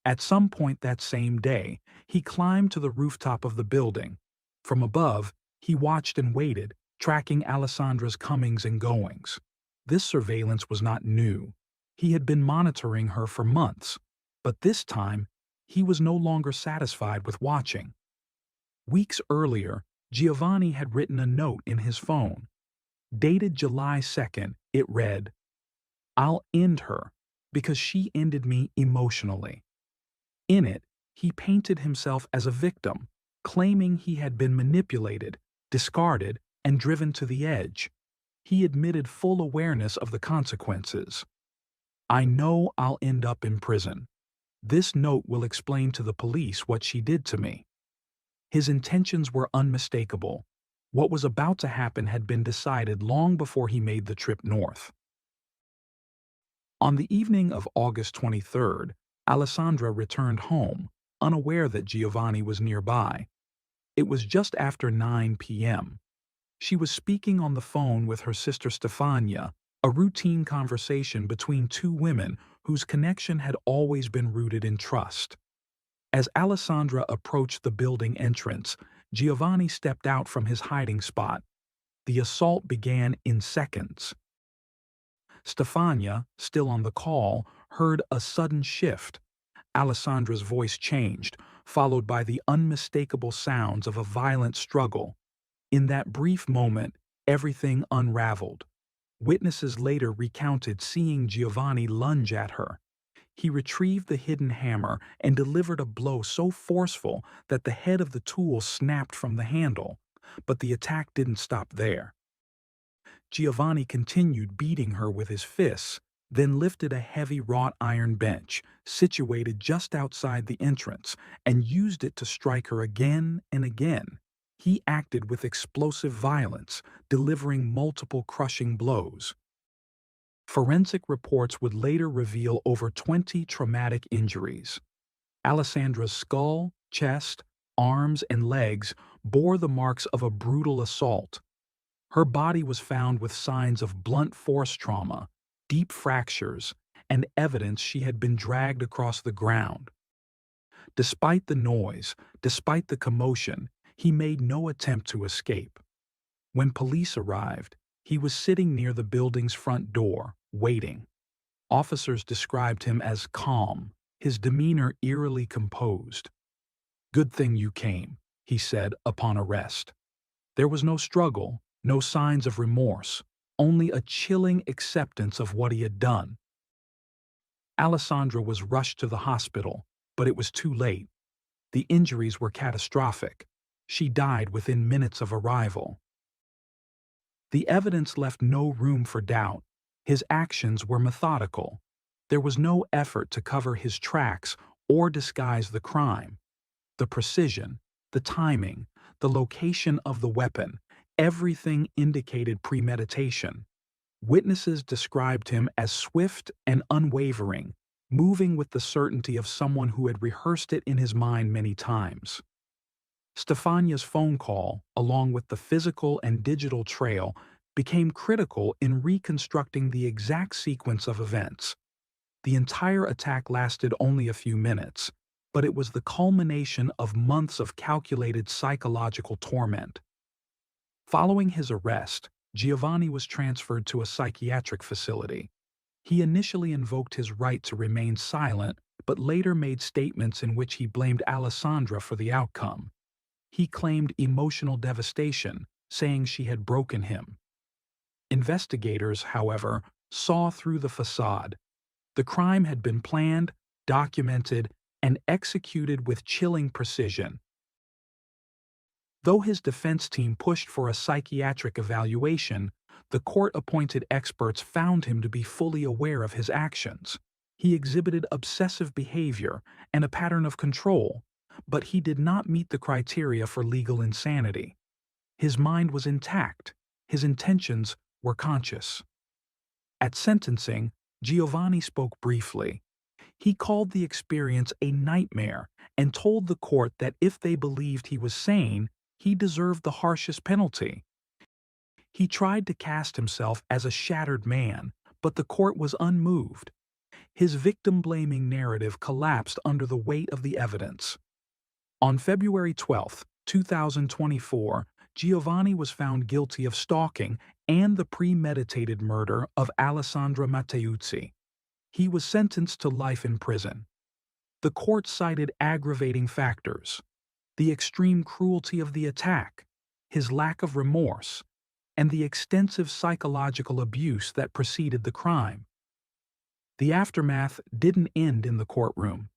At some point that same day, he climbed to the rooftop of the building. From above, he watched and waited, tracking Alessandra's comings and goings. This surveillance was not new. He had been monitoring her for months, but this time, he was no longer satisfied with watching. Weeks earlier, Giovanni had written a note in his phone. Dated July 2nd, it read, "I'll end her because she ended me emotionally." In it, he painted himself as a victim, claiming he had been manipulated, discarded, and driven to the edge. He admitted full awareness of the consequences. "I know I'll end up in prison. This note will explain to the police what she did to me." His intentions were unmistakable. What was about to happen had been decided long before he made the trip north. On the evening of August 23rd, Alessandra returned home. unaware that Giovanni was nearby. It was just after 9 p.m. She was speaking on the phone with her sister Stefania, a routine conversation between two women whose connection had always been rooted in trust. As Alessandra approached the building entrance, Giovanni stepped out from his hiding spot. The assault began in seconds. Stefania, still on the call, heard a sudden shift. Alessandra's voice changed, followed by the unmistakable sounds of a violent struggle. In that brief moment, everything unraveled. Witnesses later recounted seeing Giovanni lunge at her. He retrieved the hidden hammer and delivered a blow so forceful that the head of the tool snapped from the handle. But the attack didn't stop there. Giovanni continued beating her with his fists, then lifted a heavy wrought iron bench, situated just outside the entrance, and used it to strike her again and again. He acted with explosive violence, delivering multiple crushing blows. Forensic reports would later reveal over 20 traumatic injuries. Alessandra's skull, chest, arms, and legs bore the marks of a brutal assault. Her body was found with signs of blunt force trauma, deep fractures, and evidence she had been dragged across the ground. Despite the noise, despite the commotion, he made no attempt to escape. When police arrived, he was sitting near the building's front door, waiting. Officers described him as calm, his demeanor eerily composed. "Good thing you came," he said upon arrest. There was no struggle, no signs of remorse, only a chilling acceptance of what he had done. Alessandra was rushed to the hospital, but it was too late. The injuries were catastrophic. She died within minutes of arrival. The evidence left no room for doubt. His actions were methodical. There was no effort to cover his tracks or disguise the crime. The precision, the timing, the location of the weapon, everything indicated premeditation. Witnesses described him as swift and unwavering, moving with the certainty of someone who had rehearsed it in his mind many times. Stefania's phone call, along with the physical and digital trail, became critical in reconstructing the exact sequence of events. The entire attack lasted only a few minutes, but it was the culmination of months of calculated psychological torment. Following his arrest, Giovanni was transferred to a psychiatric facility. He initially invoked his right to remain silent, but later made statements in which he blamed Alessandra for the outcome. He claimed emotional devastation, saying she had broken him. Investigators, however, saw through the facade. The crime had been planned, documented, and executed with chilling precision. Though his defense team pushed for a psychiatric evaluation, the court-appointed experts found him to be fully aware of his actions. He exhibited obsessive behavior and a pattern of control, but he did not meet the criteria for legal insanity. His mind was intact. His intentions were conscious. At sentencing, Giovanni spoke briefly. He called the experience a nightmare and told the court that if they believed he was sane, he deserved the harshest penalty. He tried to cast himself as a shattered man, but the court was unmoved. His victim-blaming narrative collapsed under the weight of the evidence. On February 12, 2024, Giovanni was found guilty of stalking and the premeditated murder of Alessandra Matteuzzi. He was sentenced to life in prison. The court cited aggravating factors: the extreme cruelty of the attack, his lack of remorse, and the extensive psychological abuse that preceded the crime. The aftermath didn't end in the courtroom.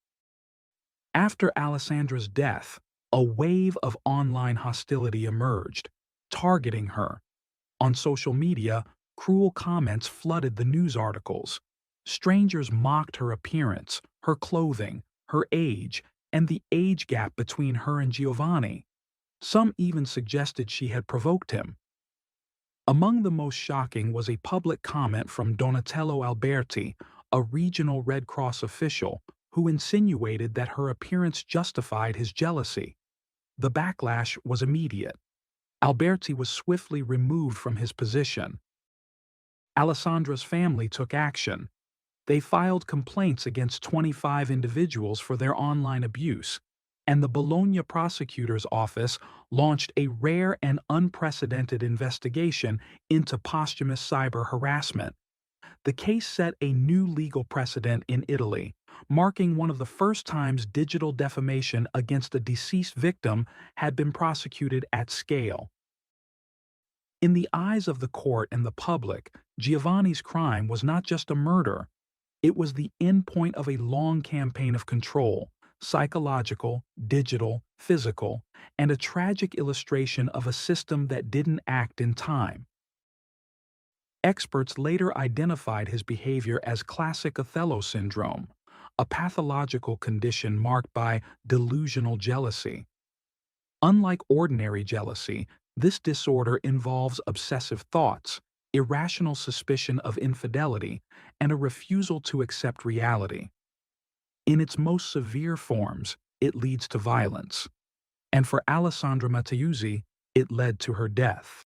After Alessandra's death, a wave of online hostility emerged, targeting her. On social media, cruel comments flooded the news articles. Strangers mocked her appearance, her clothing, her age, and the age gap between her and Giovanni. Some even suggested she had provoked him. Among the most shocking was a public comment from Donatello Alberti, a regional Red Cross official, who insinuated that her appearance justified his jealousy. The backlash was immediate. Alberti was swiftly removed from his position. Alessandra's family took action. They filed complaints against 25 individuals for their online abuse, and the Bologna prosecutor's office launched a rare and unprecedented investigation into posthumous cyber harassment. The case set a new legal precedent in Italy, marking one of the first times digital defamation against a deceased victim had been prosecuted at scale. In the eyes of the court and the public, Giovanni's crime was not just a murder. It was the endpoint of a long campaign of control, psychological, digital, physical, and a tragic illustration of a system that didn't act in time. Experts later identified his behavior as classic Othello syndrome, a pathological condition marked by delusional jealousy. Unlike ordinary jealousy, this disorder involves obsessive thoughts, irrational suspicion of infidelity, and a refusal to accept reality. In its most severe forms, it leads to violence. And for Alessandra Matteucci, it led to her death.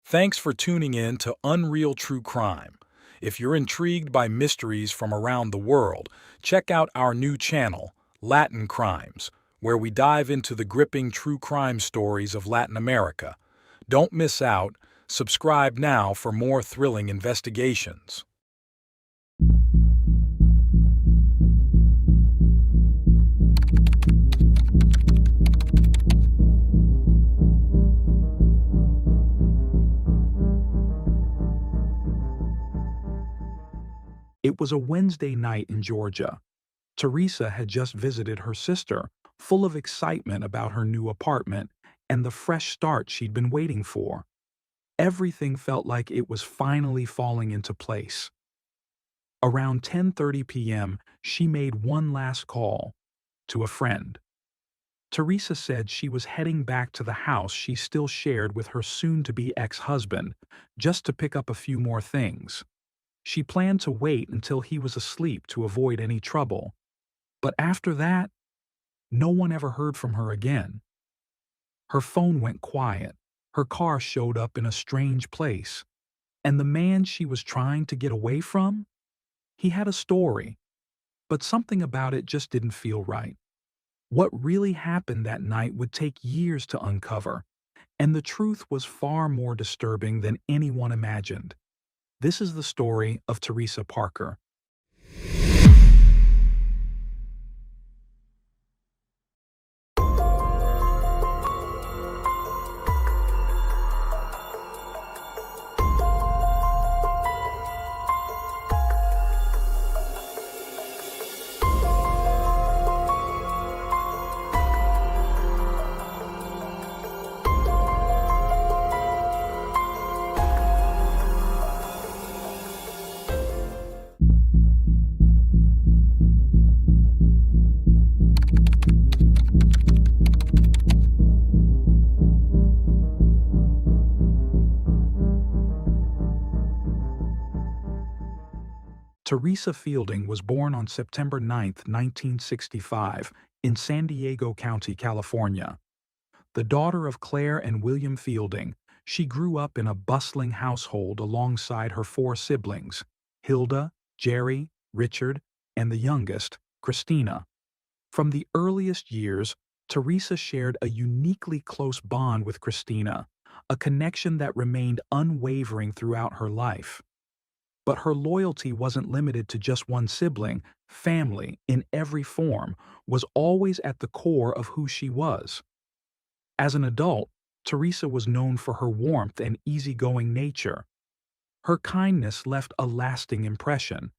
Thanks for tuning in to Unreal True Crime. If you're intrigued by mysteries from around the world, check out our new channel, Latin Crimes, where we dive into the gripping true crime stories of Latin America. Don't miss out. Subscribe now for more thrilling investigations. It was a Wednesday night in Georgia. Teresa had just visited her sister, full of excitement about her new apartment and the fresh start she'd been waiting for. Everything felt like it was finally falling into place. Around 10:30 p.m., she made one last call to a friend. Teresa said she was heading back to the house she still shared with her soon-to-be ex-husband, just to pick up a few more things. She planned to wait until he was asleep to avoid any trouble. But after that, no one ever heard from her again. Her phone went quiet, her car showed up in a strange place, and the man she was trying to get away from? He had a story, but something about it just didn't feel right. What really happened that night would take years to uncover, and the truth was far more disturbing than anyone imagined. This is the story of Teresa Parker. Teresa Fielding was born on September 9, 1965, in San Diego County, California. The daughter of Claire and William Fielding, she grew up in a bustling household alongside her four siblings, Hilda, Jerry, Richard, and the youngest, Christina. From the earliest years, Teresa shared a uniquely close bond with Christina, a connection that remained unwavering throughout her life. But her loyalty wasn't limited to just one sibling. Family, in every form, was always at the core of who she was. As an adult, Teresa was known for her warmth and easygoing nature. Her kindness left a lasting impression,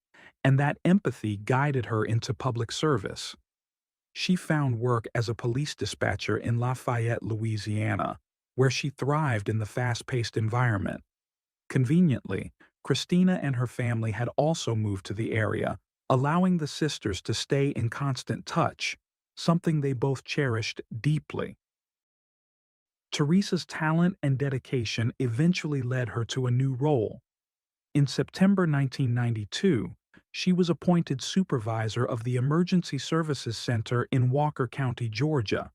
and that empathy guided her into public service. She found work as a police dispatcher in Lafayette, Louisiana, where she thrived in the fast-paced environment. Conveniently, Christina and her family had also moved to the area, allowing the sisters to stay in constant touch, something they both cherished deeply. Teresa's talent and dedication eventually led her to a new role. In September 1992, she was appointed supervisor of the Emergency Services Center in Walker County, Georgia.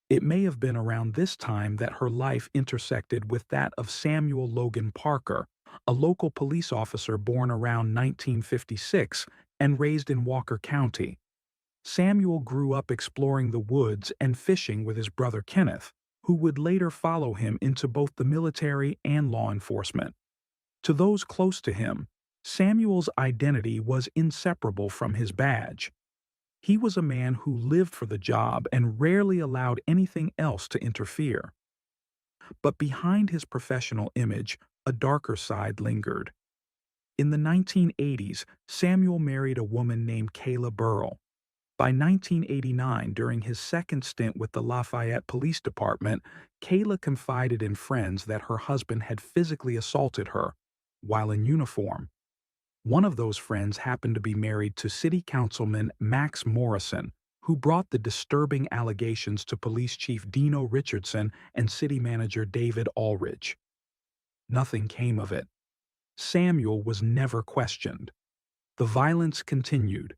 It may have been around this time that her life intersected with that of Samuel Logan Parker, a local police officer born around 1956 and raised in Walker County. Samuel grew up exploring the woods and fishing with his brother Kenneth, who would later follow him into both the military and law enforcement. To those close to him, Samuel's identity was inseparable from his badge. He was a man who lived for the job and rarely allowed anything else to interfere. But behind his professional image, a darker side lingered. In the 1980s, Samuel married a woman named Kayla Burrell. By 1989, during his second stint with the Lafayette Police Department, Kayla confided in friends that her husband had physically assaulted her while in uniform. One of those friends happened to be married to City Councilman Max Morrison, who brought the disturbing allegations to Police Chief Dino Richardson and City Manager David Ulrich. Nothing came of it. Samuel was never questioned. The violence continued.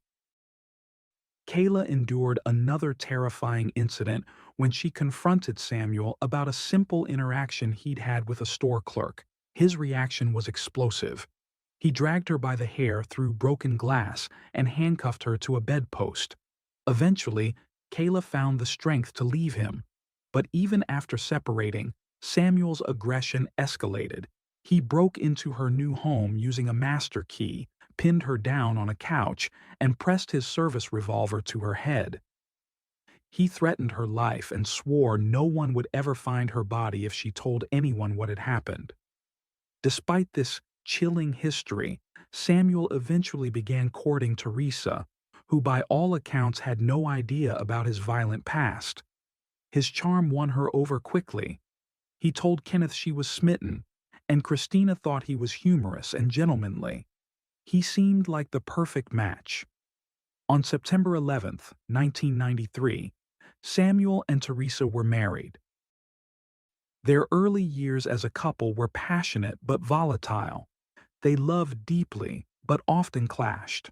Kayla endured another terrifying incident when she confronted Samuel about a simple interaction he'd had with a store clerk. His reaction was explosive. He dragged her by the hair through broken glass and handcuffed her to a bedpost. Eventually, Kayla found the strength to leave him. But even after separating, Samuel's aggression escalated. He broke into her new home using a master key, pinned her down on a couch, and pressed his service revolver to her head. He threatened her life and swore no one would ever find her body if she told anyone what had happened. Despite this chilling history, Samuel eventually began courting Teresa, who by all accounts had no idea about his violent past. His charm won her over quickly. He told Kenneth she was smitten, and Christina thought he was humorous and gentlemanly. He seemed like the perfect match. On September 11, 1993, Samuel and Teresa were married. Their early years as a couple were passionate but volatile. They loved deeply, but often clashed.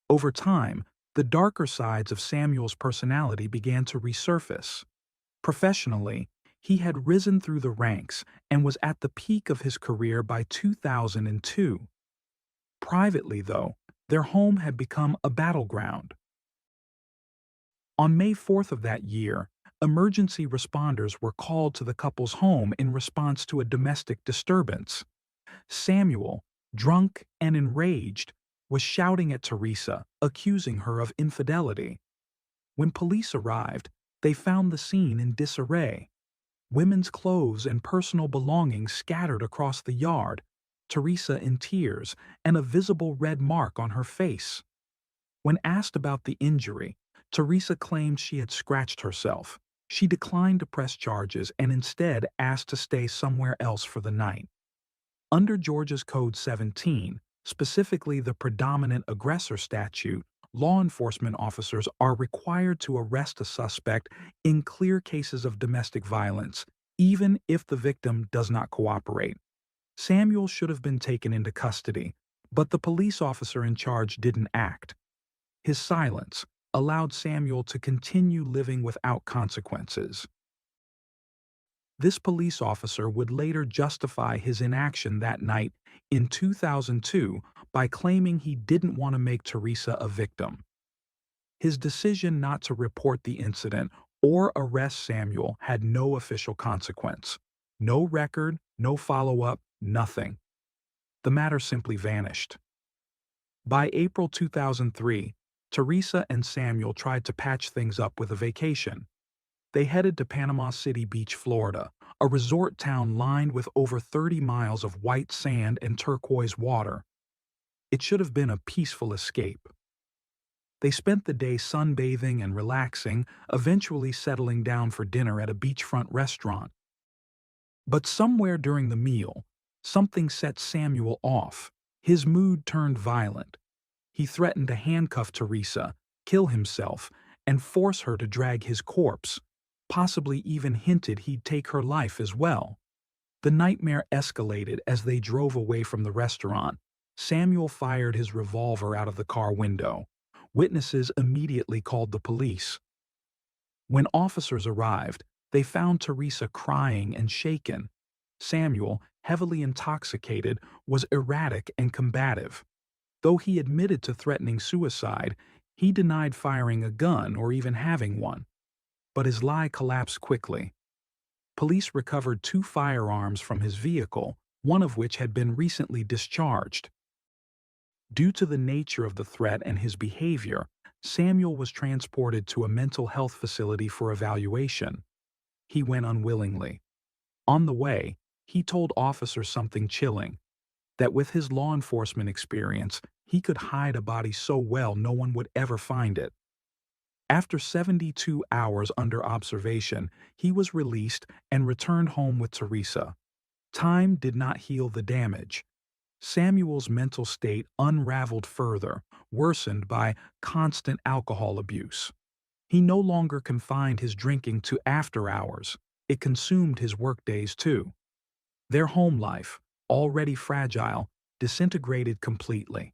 Over time, the darker sides of Samuel's personality began to resurface. Professionally, he had risen through the ranks and was at the peak of his career by 2002. Privately, though, their home had become a battleground. On May 4th of that year, emergency responders were called to the couple's home in response to a domestic disturbance. Samuel, drunk and enraged, was shouting at Teresa, accusing her of infidelity. When police arrived, they found the scene in disarray. Women's clothes and personal belongings scattered across the yard, Teresa in tears, and a visible red mark on her face. When asked about the injury, Teresa claimed she had scratched herself. She declined to press charges and instead asked to stay somewhere else for the night. Under Georgia's Code 17, specifically the predominant aggressor statute, law enforcement officers are required to arrest a suspect in clear cases of domestic violence, even if the victim does not cooperate. Samuel should have been taken into custody, but the police officer in charge didn't act. His silence allowed Samuel to continue living without consequences. This police officer would later justify his inaction that night in 2002 by claiming he didn't want to make Teresa a victim. His decision not to report the incident or arrest Samuel had no official consequence. No record, no follow-up, nothing. The matter simply vanished. By April 2003, Teresa and Samuel tried to patch things up with a vacation. They headed to Panama City Beach, Florida, a resort town lined with over 30 miles of white sand and turquoise water. It should have been a peaceful escape. They spent the day sunbathing and relaxing, eventually settling down for dinner at a beachfront restaurant. But somewhere during the meal, something set Samuel off. His mood turned violent. He threatened to handcuff Teresa, kill himself, and force her to drag his corpse. possibly even hinted he'd take her life as well. The nightmare escalated as they drove away from the restaurant. Samuel fired his revolver out of the car window. Witnesses immediately called the police. When officers arrived, they found Teresa crying and shaken. Samuel, heavily intoxicated, was erratic and combative. Though he admitted to threatening suicide, he denied firing a gun or even having one. But his lie collapsed quickly. Police recovered 2 firearms from his vehicle, one of which had been recently discharged. Due to the nature of the threat and his behavior, Samuel was transported to a mental health facility for evaluation. He went unwillingly. On the way, he told officers something chilling, that with his law enforcement experience, he could hide a body so well no one would ever find it. After 72 hours under observation, he was released and returned home with Teresa. Time did not heal the damage. Samuel's mental state unraveled further, worsened by constant alcohol abuse. He no longer confined his drinking to after hours. It consumed his workdays too. Their home life, already fragile, disintegrated completely.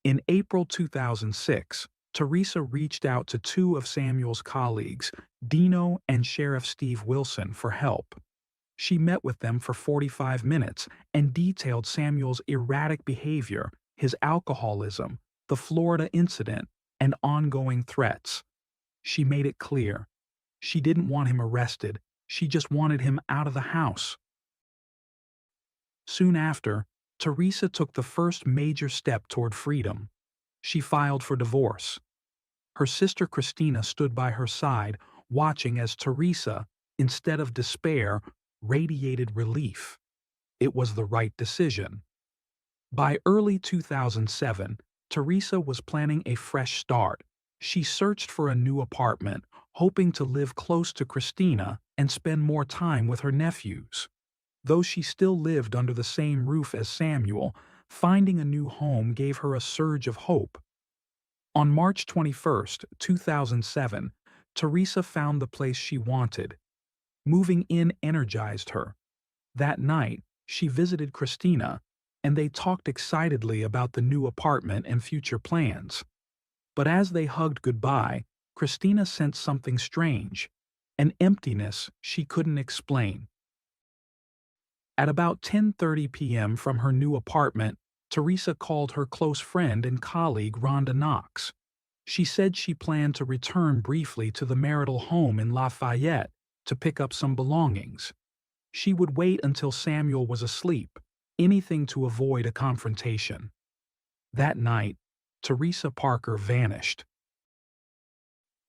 In April 2006, Teresa reached out to 2 of Samuel's colleagues, Dino and Sheriff Steve Wilson, for help. She met with them for 45 minutes and detailed Samuel's erratic behavior, his alcoholism, the Florida incident, and ongoing threats. She made it clear. She didn't want him arrested. She just wanted him out of the house. Soon after, Teresa took the first major step toward freedom. She filed for divorce. Her sister Christina stood by her side, watching as Teresa, instead of despair, radiated relief. It was the right decision. By early 2007, Teresa was planning a fresh start. She searched for a new apartment, hoping to live close to Christina and spend more time with her nephews. Though she still lived under the same roof as Samuel, finding a new home gave her a surge of hope. On March 21, 2007, Teresa found the place she wanted. Moving in energized her. That night, she visited Christina, and they talked excitedly about the new apartment and future plans. But as they hugged goodbye, Christina sensed something strange, an emptiness she couldn't explain. At about 10:30 p.m. from her new apartment, Teresa called her close friend and colleague Rhonda Knox. She said she planned to return briefly to the marital home in Lafayette to pick up some belongings. She would wait until Samuel was asleep, anything to avoid a confrontation. That night, Teresa Parker vanished.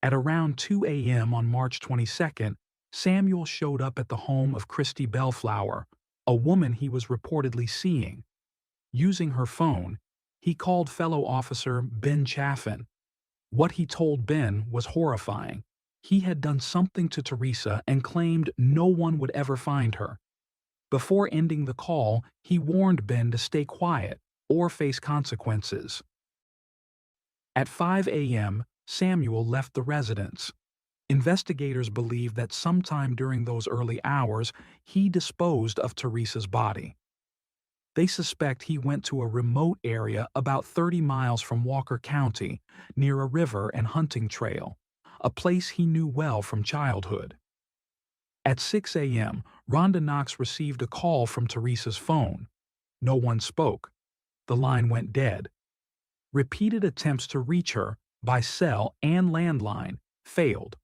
At around 2 a.m. on March 22nd, Samuel showed up at the home of Christy Bellflower, a woman he was reportedly seeing. Using her phone, he called fellow officer Ben Chaffin. What he told Ben was horrifying. He had done something to Teresa and claimed no one would ever find her. Before ending the call, he warned Ben to stay quiet or face consequences. At 5 a.m., Samuel left the residence. Investigators believe that sometime during those early hours, he disposed of Teresa's body. They suspect he went to a remote area about 30 miles from Walker County, near a river and hunting trail, a place he knew well from childhood. At 6 a.m., Rhonda Knox received a call from Teresa's phone. No one spoke. The line went dead. Repeated attempts to reach her, by cell and landline, failed.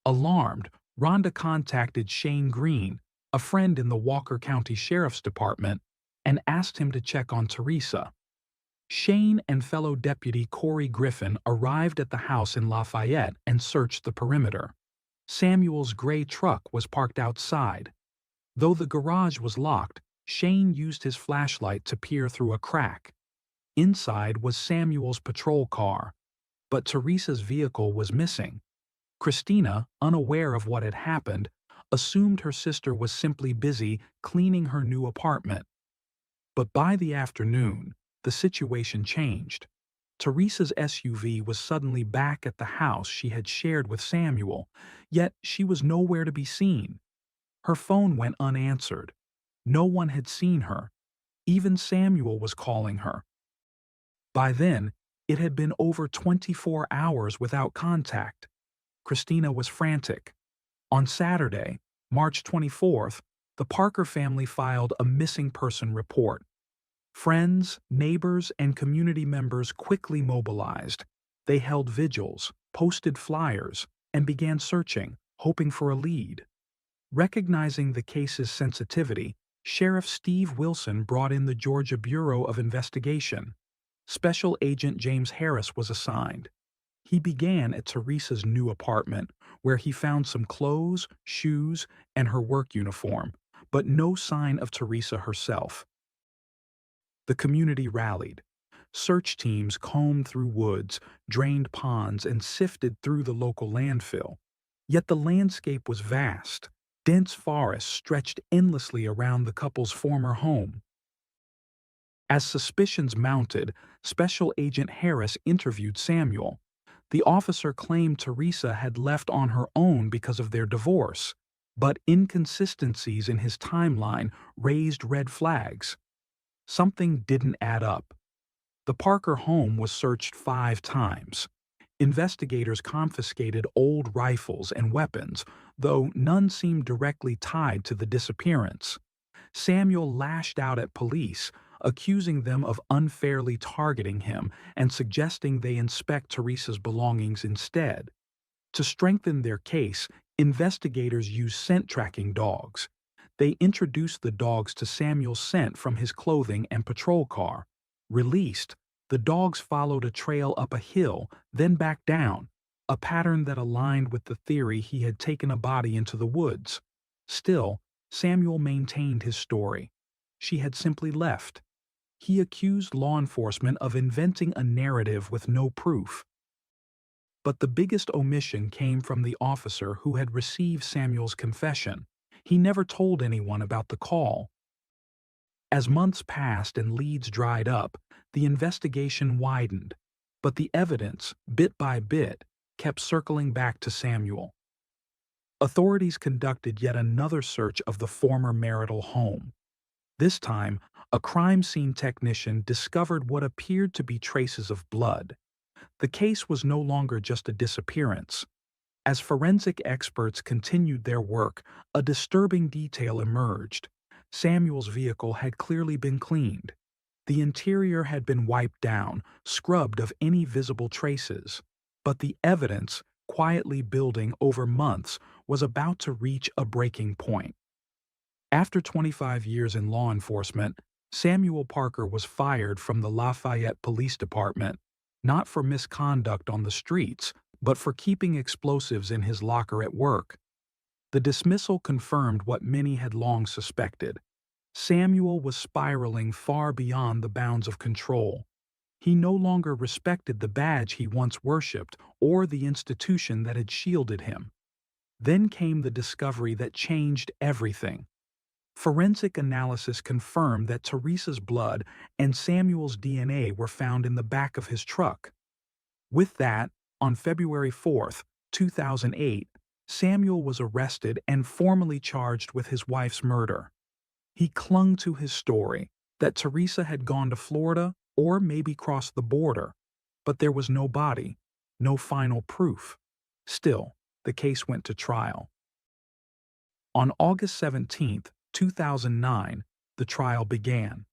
Alarmed, Rhonda contacted Shane Green, a friend in the Walker County Sheriff's Department, and asked him to check on Teresa. Shane and fellow deputy Corey Griffin arrived at the house in Lafayette and searched the perimeter. Samuel's gray truck was parked outside. Though the garage was locked, Shane used his flashlight to peer through a crack. Inside was Samuel's patrol car, but Teresa's vehicle was missing. Christina, unaware of what had happened, assumed her sister was simply busy cleaning her new apartment. But by the afternoon, the situation changed. Teresa's SUV was suddenly back at the house she had shared with Samuel, yet she was nowhere to be seen. Her phone went unanswered. No one had seen her. Even Samuel was calling her. By then, it had been over 24 hours without contact. Christina was frantic. On Saturday, March 24th, the Parker family filed a missing person report. Friends, neighbors, and community members quickly mobilized. They held vigils, posted flyers, and began searching, hoping for a lead. Recognizing the case's sensitivity, Sheriff Steve Wilson brought in the Georgia Bureau of Investigation. Special Agent James Harris was assigned. He began at Teresa's new apartment, where he found some clothes, shoes, and her work uniform, but no sign of Teresa herself. The community rallied. Search teams combed through woods, drained ponds, and sifted through the local landfill. Yet the landscape was vast. Dense forests stretched endlessly around the couple's former home. As suspicions mounted, Special Agent Harris interviewed Samuel. The officer claimed Teresa had left on her own because of their divorce, but inconsistencies in his timeline raised red flags. Something didn't add up. The Parker home was searched 5 times. Investigators confiscated old rifles and weapons, though none seemed directly tied to the disappearance. Samuel lashed out at police, accusing them of unfairly targeting him and suggesting they inspect Teresa's belongings instead. To strengthen their case, investigators used scent-tracking dogs. They introduced the dogs to Samuel's scent from his clothing and patrol car. Released, the dogs followed a trail up a hill, then back down, a pattern that aligned with the theory he had taken a body into the woods. Still, Samuel maintained his story. She had simply left. He accused law enforcement of inventing a narrative with no proof. But the biggest omission came from the officer who had received Samuel's confession. He never told anyone about the call. As months passed and leads dried up, the investigation widened, but the evidence, bit by bit, kept circling back to Samuel. Authorities conducted yet another search of the former marital home. This time, a crime scene technician discovered what appeared to be traces of blood. The case was no longer just a disappearance. As forensic experts continued their work, a disturbing detail emerged. Samuel's vehicle had clearly been cleaned. The interior had been wiped down, scrubbed of any visible traces. But the evidence, quietly building over months, was about to reach a breaking point. After 25 years in law enforcement, Samuel Parker was fired from the Lafayette Police Department, not for misconduct on the streets, but for keeping explosives in his locker at work. The dismissal confirmed what many had long suspected. Samuel was spiraling far beyond the bounds of control. He no longer respected the badge he once worshipped or the institution that had shielded him. Then came the discovery that changed everything. Forensic analysis confirmed that Teresa's blood and Samuel's DNA were found in the back of his truck. With that, on February 4, 2008, Samuel was arrested and formally charged with his wife's murder. He clung to his story that Teresa had gone to Florida or maybe crossed the border, but there was no body, no final proof. Still, the case went to trial. On August 17, 2009, the trial began.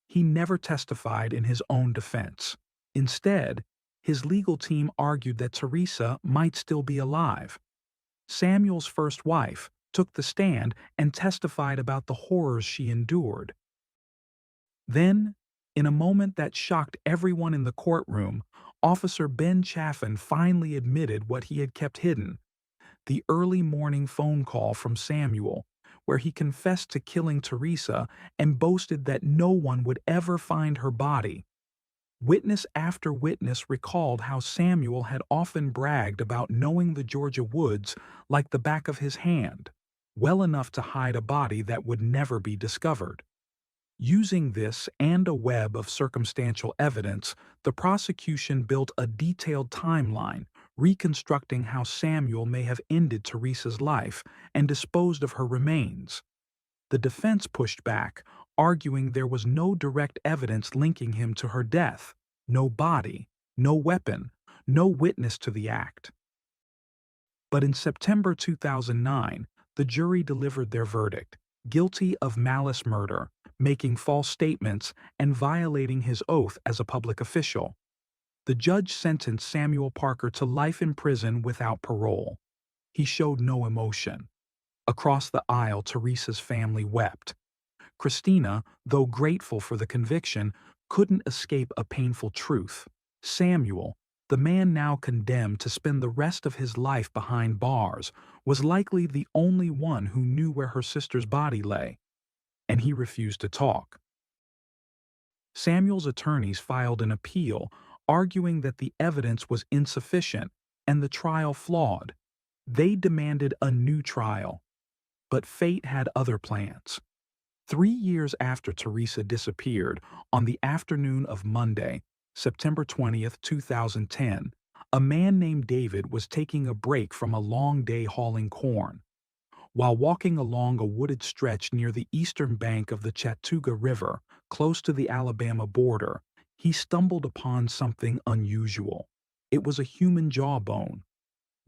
He never testified in his own defense. Instead, his legal team argued that Teresa might still be alive. Samuel's first wife took the stand and testified about the horrors she endured. Then, in a moment that shocked everyone in the courtroom, Officer Ben Chaffin finally admitted what he had kept hidden: the early morning phone call from Samuel, where he confessed to killing Teresa and boasted that no one would ever find her body. Witness after witness recalled how Samuel had often bragged about knowing the Georgia woods like the back of his hand, well enough to hide a body that would never be discovered. Using this and a web of circumstantial evidence, the prosecution built a detailed timeline, reconstructing how Samuel may have ended Teresa's life and disposed of her remains. The defense pushed back, arguing there was no direct evidence linking him to her death, no body, no weapon, no witness to the act. But in September 2009, the jury delivered their verdict, guilty of malice murder, making false statements, and violating his oath as a public official. The judge sentenced Samuel Parker to life in prison without parole. He showed no emotion. Across the aisle, Teresa's family wept. Christina, though grateful for the conviction, couldn't escape a painful truth. Samuel, the man now condemned to spend the rest of his life behind bars, was likely the only one who knew where her sister's body lay, and he refused to talk. Samuel's attorneys filed an appeal, arguing that the evidence was insufficient and the trial flawed. They demanded a new trial, but fate had other plans. 3 years after Teresa disappeared, on the afternoon of Monday, September 20th, 2010, a man named David was taking a break from a long day hauling corn. While walking along a wooded stretch near the eastern bank of the Chattooga River, close to the Alabama border, he stumbled upon something unusual. It was a human jawbone.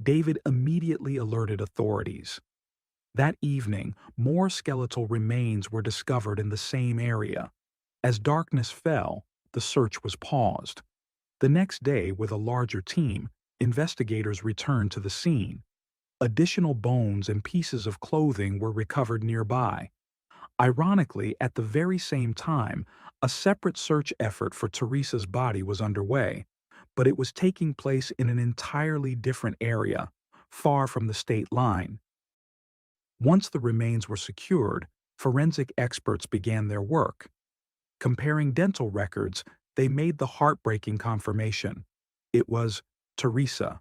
David immediately alerted authorities. That evening, more skeletal remains were discovered in the same area. As darkness fell, the search was paused. The next day, with a larger team, investigators returned to the scene. Additional bones and pieces of clothing were recovered nearby. Ironically, at the very same time, a separate search effort for Teresa's body was underway, but it was taking place in an entirely different area, far from the state line. Once the remains were secured, forensic experts began their work. Comparing dental records, they made the heartbreaking confirmation. It was Teresa.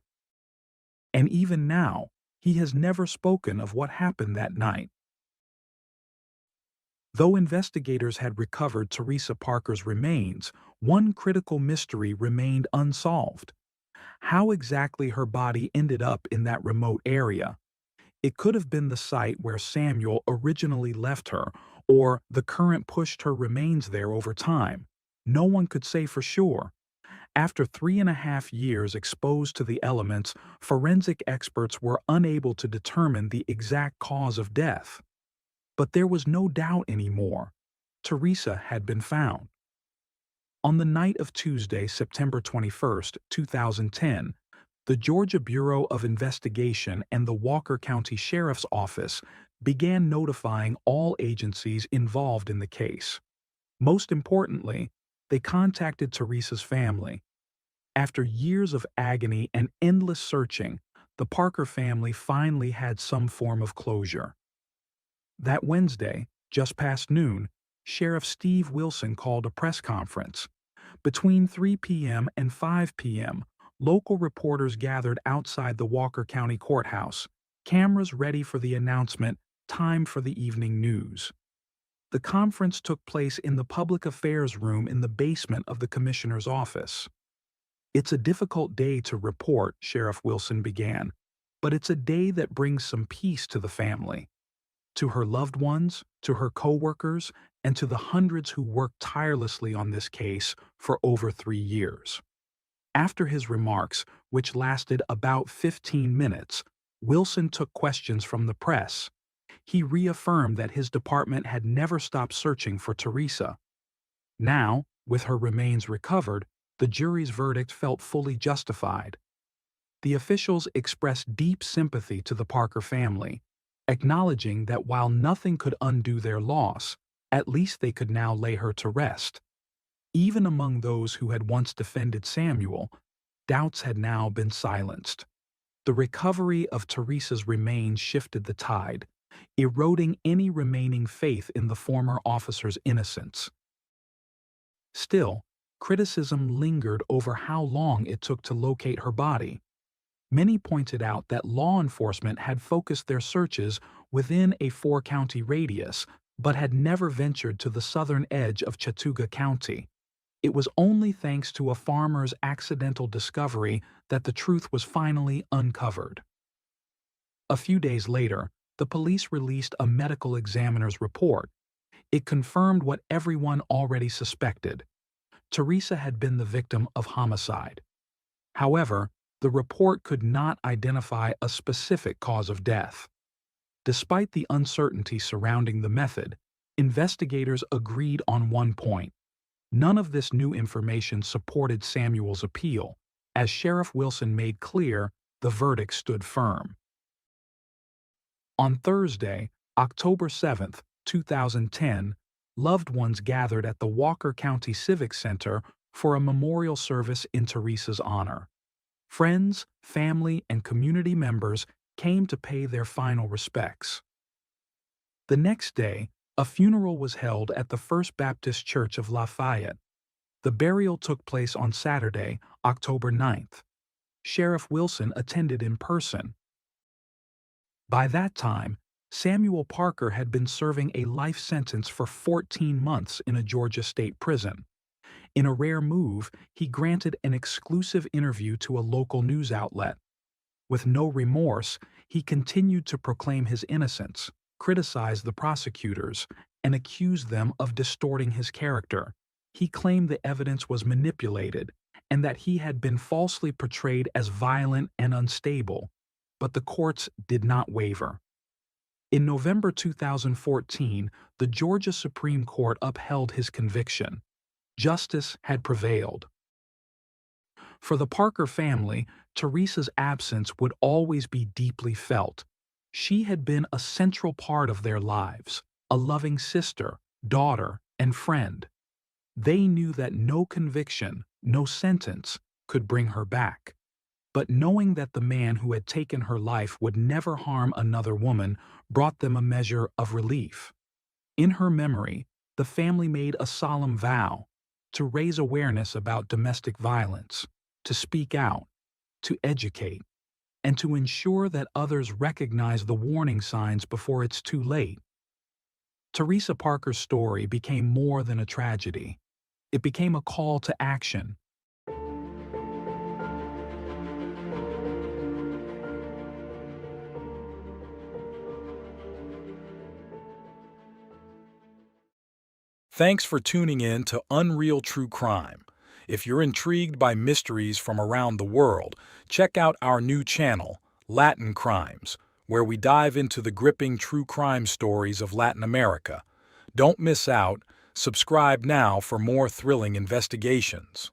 And even now, he has never spoken of what happened that night. Though investigators had recovered Teresa Parker's remains, one critical mystery remained unsolved. How exactly her body ended up in that remote area? It could have been the site where Samuel originally left her, or the current pushed her remains there over time. No one could say for sure. After 3.5 years exposed to the elements, forensic experts were unable to determine the exact cause of death. But there was no doubt anymore. Teresa had been found. On the night of Tuesday, September 21st, 2010, the Georgia Bureau of Investigation and the Walker County Sheriff's Office began notifying all agencies involved in the case. Most importantly, they contacted Teresa's family. After years of agony and endless searching, the Parker family finally had some form of closure. That Wednesday, just past noon, Sheriff Steve Wilson called a press conference. Between 3 p.m. and 5 p.m., local reporters gathered outside the Walker County Courthouse, cameras ready for the announcement, time for the evening news. The conference took place in the Public Affairs Room in the basement of the Commissioner's office. "It's a difficult day to report," Sheriff Wilson began, "but it's a day that brings some peace to the family, to her loved ones, to her co-workers, and to the hundreds who worked tirelessly on this case for over 3 years." After his remarks, which lasted about 15 minutes, Wilson took questions from the press. He reaffirmed that his department had never stopped searching for Teresa. Now, with her remains recovered, the jury's verdict felt fully justified. The officials expressed deep sympathy to the Parker family, acknowledging that while nothing could undo their loss, at least they could now lay her to rest. Even among those who had once defended Samuel, doubts had now been silenced. The recovery of Teresa's remains shifted the tide, eroding any remaining faith in the former officer's innocence. Still, criticism lingered over how long it took to locate her body. Many pointed out that law enforcement had focused their searches within a 4-county radius, but had never ventured to the southern edge of Chattooga County. It was only thanks to a farmer's accidental discovery that the truth was finally uncovered. A few days later, the police released a medical examiner's report. It confirmed what everyone already suspected. Teresa had been the victim of homicide. However, the report could not identify a specific cause of death. Despite the uncertainty surrounding the method, investigators agreed on one point. None of this new information supported Samuel's appeal. As Sheriff Wilson made clear, the verdict stood firm. On Thursday, October 7, 2010, loved ones gathered at the Walker County Civic Center for a memorial service in Teresa's honor. Friends, family, and community members came to pay their final respects. The next day, a funeral was held at the First Baptist Church of Lafayette. The burial took place on Saturday, October 9th. Sheriff Wilson attended in person. By that time, Samuel Parker had been serving a life sentence for 14 months in a Georgia state prison. In a rare move, he granted an exclusive interview to a local news outlet. With no remorse, he continued to proclaim his innocence, criticize the prosecutors, and accuse them of distorting his character. He claimed the evidence was manipulated and that he had been falsely portrayed as violent and unstable, but the courts did not waver. In November 2014, the Georgia Supreme Court upheld his conviction. Justice had prevailed. For the Parker family, Teresa's absence would always be deeply felt. She had been a central part of their lives, a loving sister, daughter, and friend. They knew that no conviction, no sentence, could bring her back. But knowing that the man who had taken her life would never harm another woman brought them a measure of relief. In her memory, the family made a solemn vow to raise awareness about domestic violence, to speak out, to educate, and to ensure that others recognize the warning signs before it's too late. Teresa Parker's story became more than a tragedy. It became a call to action. Thanks for tuning in to Unreal True Crime. If you're intrigued by mysteries from around the world, check out our new channel, Latin Crimes, where we dive into the gripping true crime stories of Latin America. Don't miss out. Subscribe now for more thrilling investigations.